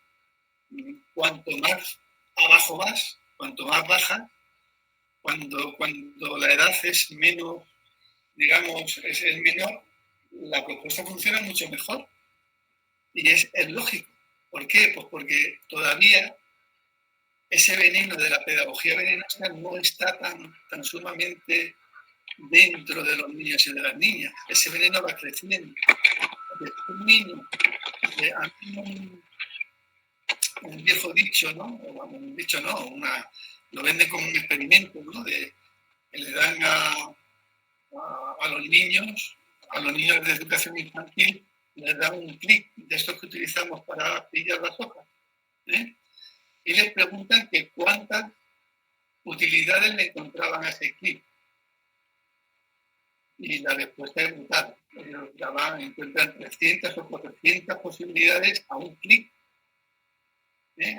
cuanto más abajo vas, cuanto más baja, cuando la edad es menos, digamos, es menor, la propuesta funciona mucho mejor. Y es lógico. ¿Por qué? Pues porque todavía ese veneno de la pedagogía venenosa no está tan sumamente dentro de los niños y de las niñas. Ese veneno va creciendo. Un niño, a mí un viejo dicho, ¿no? Un dicho no, lo venden como un experimento, ¿no? Que le dan a los niños de educación infantil, les dan un clic de estos que utilizamos para pillar las hojas, ¿eh? Y les preguntan que cuántas utilidades le encontraban a ese clic. Y la respuesta es brutal. Ellos encuentran 300 o 400 posibilidades a un clic.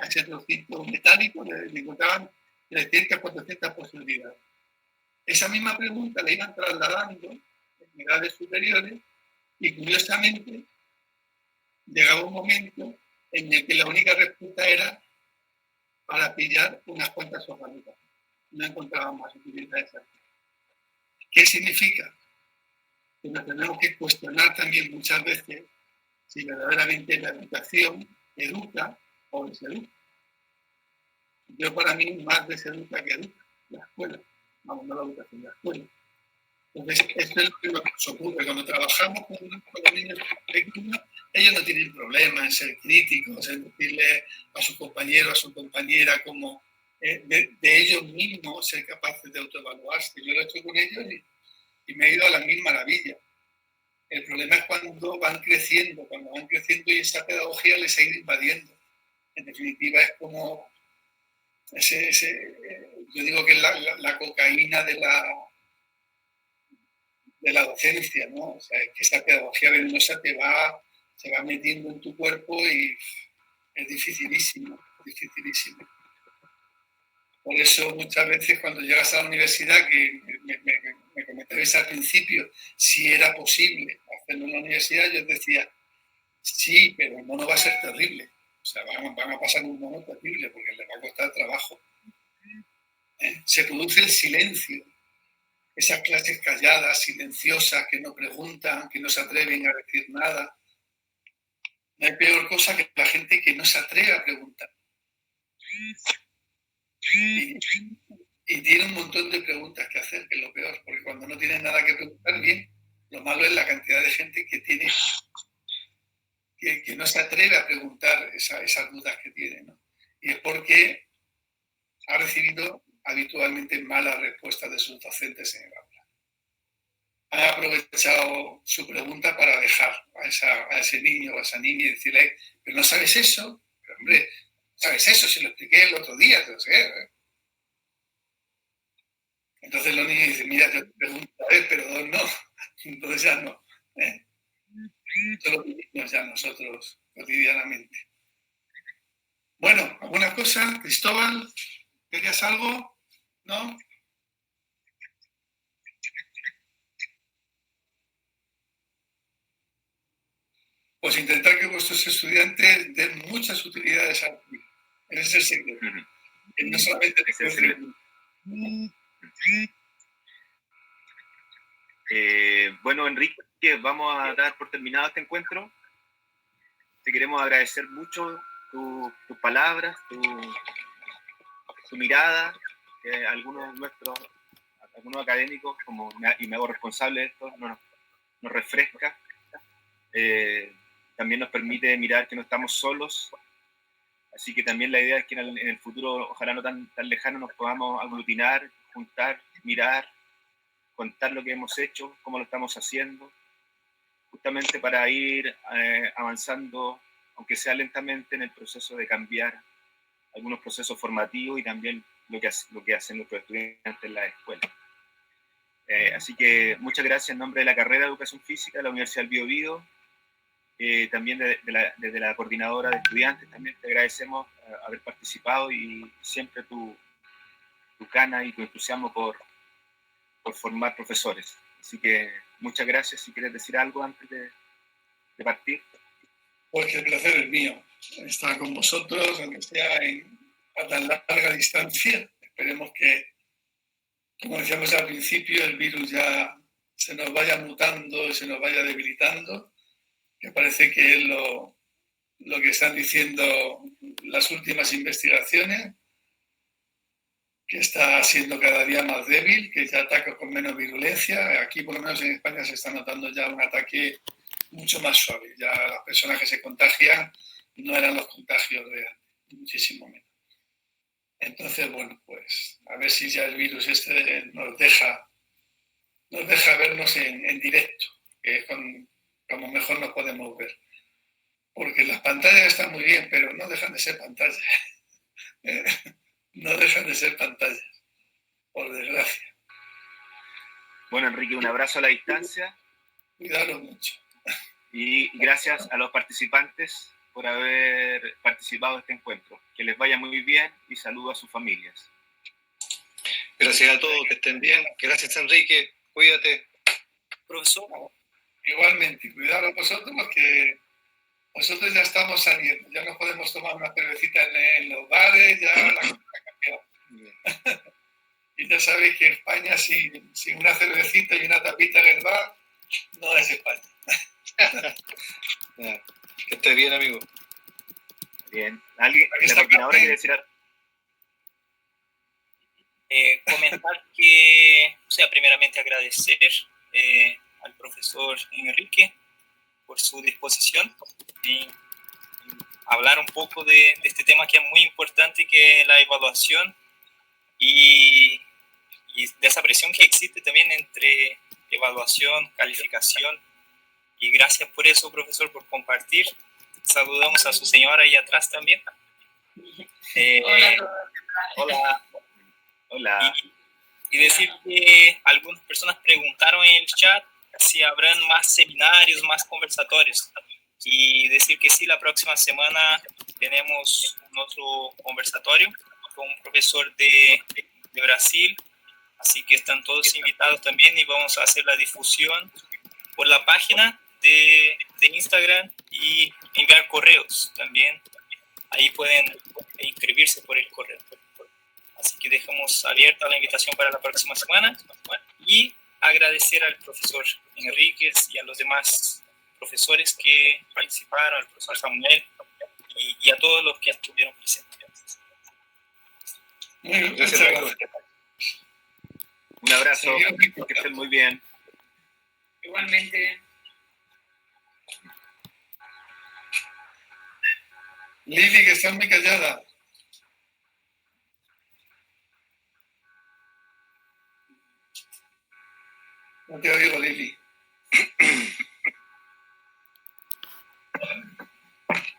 A ese trocito metálico le encontraban 300 o 400 posibilidades. Esa misma pregunta la iban trasladando en edades superiores y curiosamente llegaba un momento en el que la única respuesta era para pillar unas cuantas hojas. No encontraban más utilidades. ¿Qué significa? Que nos tenemos que cuestionar también muchas veces si verdaderamente la educación educa o deseduca. Yo para mí más deseduca que educa la escuela, vamos, no la educación, la escuela. Entonces, esto es lo que nos ocurre cuando trabajamos con los niños pequeños. Ellos no tienen problema en ser críticos, en decirle a su compañero, a su compañera, como de ellos mismos ser capaces de autoevaluarse. Yo lo he hecho con ellos y me he ido a la mil maravillas. El problema es cuando van creciendo y esa pedagogía les ha ido invadiendo. En definitiva, es como yo digo que es la cocaína de la docencia, ¿no? O sea, es que esa pedagogía venenosa se va metiendo en tu cuerpo y es dificilísimo. Por eso muchas veces cuando llegas a la universidad, que me comentabais al principio, si era posible hacerlo en la universidad, yo decía, sí, pero el mono va a ser terrible. O sea, van a pasar un mono terrible porque les va a costar trabajo. Se produce el silencio. Esas clases calladas, silenciosas, que no preguntan, que no se atreven a decir nada. No hay peor cosa que la gente que no se atreve a preguntar. Y tiene un montón de preguntas que hacer, que es lo peor, porque cuando no tienen nada que preguntar, bien, lo malo es la cantidad de gente que tiene, que no se atreve a preguntar esas dudas que tiene, ¿no? Y es porque ha recibido habitualmente malas respuestas de sus docentes en el aula. Han aprovechado su pregunta para dejar a ese niño o a esa niña y decirle, pero no sabes eso, pero hombre, ¿sabes eso? Si lo expliqué el otro día, te lo sé. Entonces los niños dicen, mira, te pregunto a ver, pero dos no. Entonces ya no. Esto lo vivimos ya nosotros cotidianamente. Bueno, ¿alguna cosa? Cristóbal, ¿querías algo? ¿No? Pues intentar que vuestros estudiantes den muchas utilidades al PIB. Ese es el secreto. No solamente es el secreto. Bueno, Enrique, vamos a dar por terminado este encuentro. Te queremos agradecer mucho tus palabras, tu mirada, que algunos académicos, y me hago responsable de esto, nos refresca. También nos permite mirar que no estamos solos. Así que también la idea es que en el futuro, ojalá no tan lejano, nos podamos aglutinar, juntar, mirar, contar lo que hemos hecho, cómo lo estamos haciendo, justamente para ir avanzando, aunque sea lentamente, en el proceso de cambiar algunos procesos formativos y también lo que hacen nuestros estudiantes en la escuela. Así que muchas gracias en nombre de la carrera de Educación Física de la Universidad del Biobío, también desde la coordinadora de estudiantes, también te agradecemos haber participado y siempre tu gana y tu entusiasmo por formar profesores. Así que muchas gracias. Si quieres decir algo antes de partir. Pues que el placer es mío estar con vosotros, aunque sea a tan larga distancia. Esperemos que, como decíamos al principio, el virus ya se nos vaya mutando y se nos vaya debilitando, que parece que es lo que están diciendo las últimas investigaciones, que está siendo cada día más débil, que ya ataca con menos virulencia. Aquí, por lo menos en España, se está notando ya un ataque mucho más suave. Ya las personas que se contagian no eran los contagios de antes, muchísimo menos. Entonces, bueno, pues a ver si ya el virus este nos deja vernos en directo, que es como mejor nos podemos ver. Porque las pantallas están muy bien, pero no dejan de ser pantallas. No dejan de ser pantallas, por desgracia. Bueno, Enrique, un abrazo a la distancia. Cuidaros mucho. Y gracias a los participantes por haber participado en este encuentro. Que les vaya muy bien y saludo a sus familias. Gracias a todos, que estén bien. Gracias, Enrique. Cuídate. Profesor. Igualmente, cuidaros vosotros, porque nosotros ya estamos saliendo, ya nos podemos tomar una cervecita en los bares, ya la cosa ha cambiado. Y ya sabéis que España sin una cervecita y una tapita en el bar no es España. Que estés bien, amigo. Bien. ¿Alguien? ¿La coordinadora quiere decir algo? Comentar que, primeramente agradecer al profesor Enrique por su disposición y hablar un poco de este tema que es muy importante, que es la evaluación y de esa presión que existe también entre evaluación, calificación. Y gracias por eso, profesor, por compartir. Saludamos a su señora ahí atrás también. Hola. Hola. Y decir que algunas personas preguntaron en el chat si habrán más seminarios, más conversatorios. Y decir que sí, la próxima semana tenemos otro conversatorio con un profesor de Brasil. Así que están todos invitados también y vamos a hacer la difusión por la página de Instagram y enviar correos también. Ahí pueden inscribirse por el correo. Así que dejamos abierta la invitación para la próxima semana y agradecer al profesor Enríquez y a los demás profesores que participaron, al profesor Samuel y a todos los que estuvieron presentes. Gracias, amigo. Un abrazo, que estén muy bien. Igualmente. Lili, que está muy callada. No te oigo, Lili.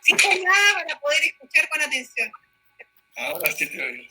Sin nada para poder escuchar con atención. Ahora sí te oigo.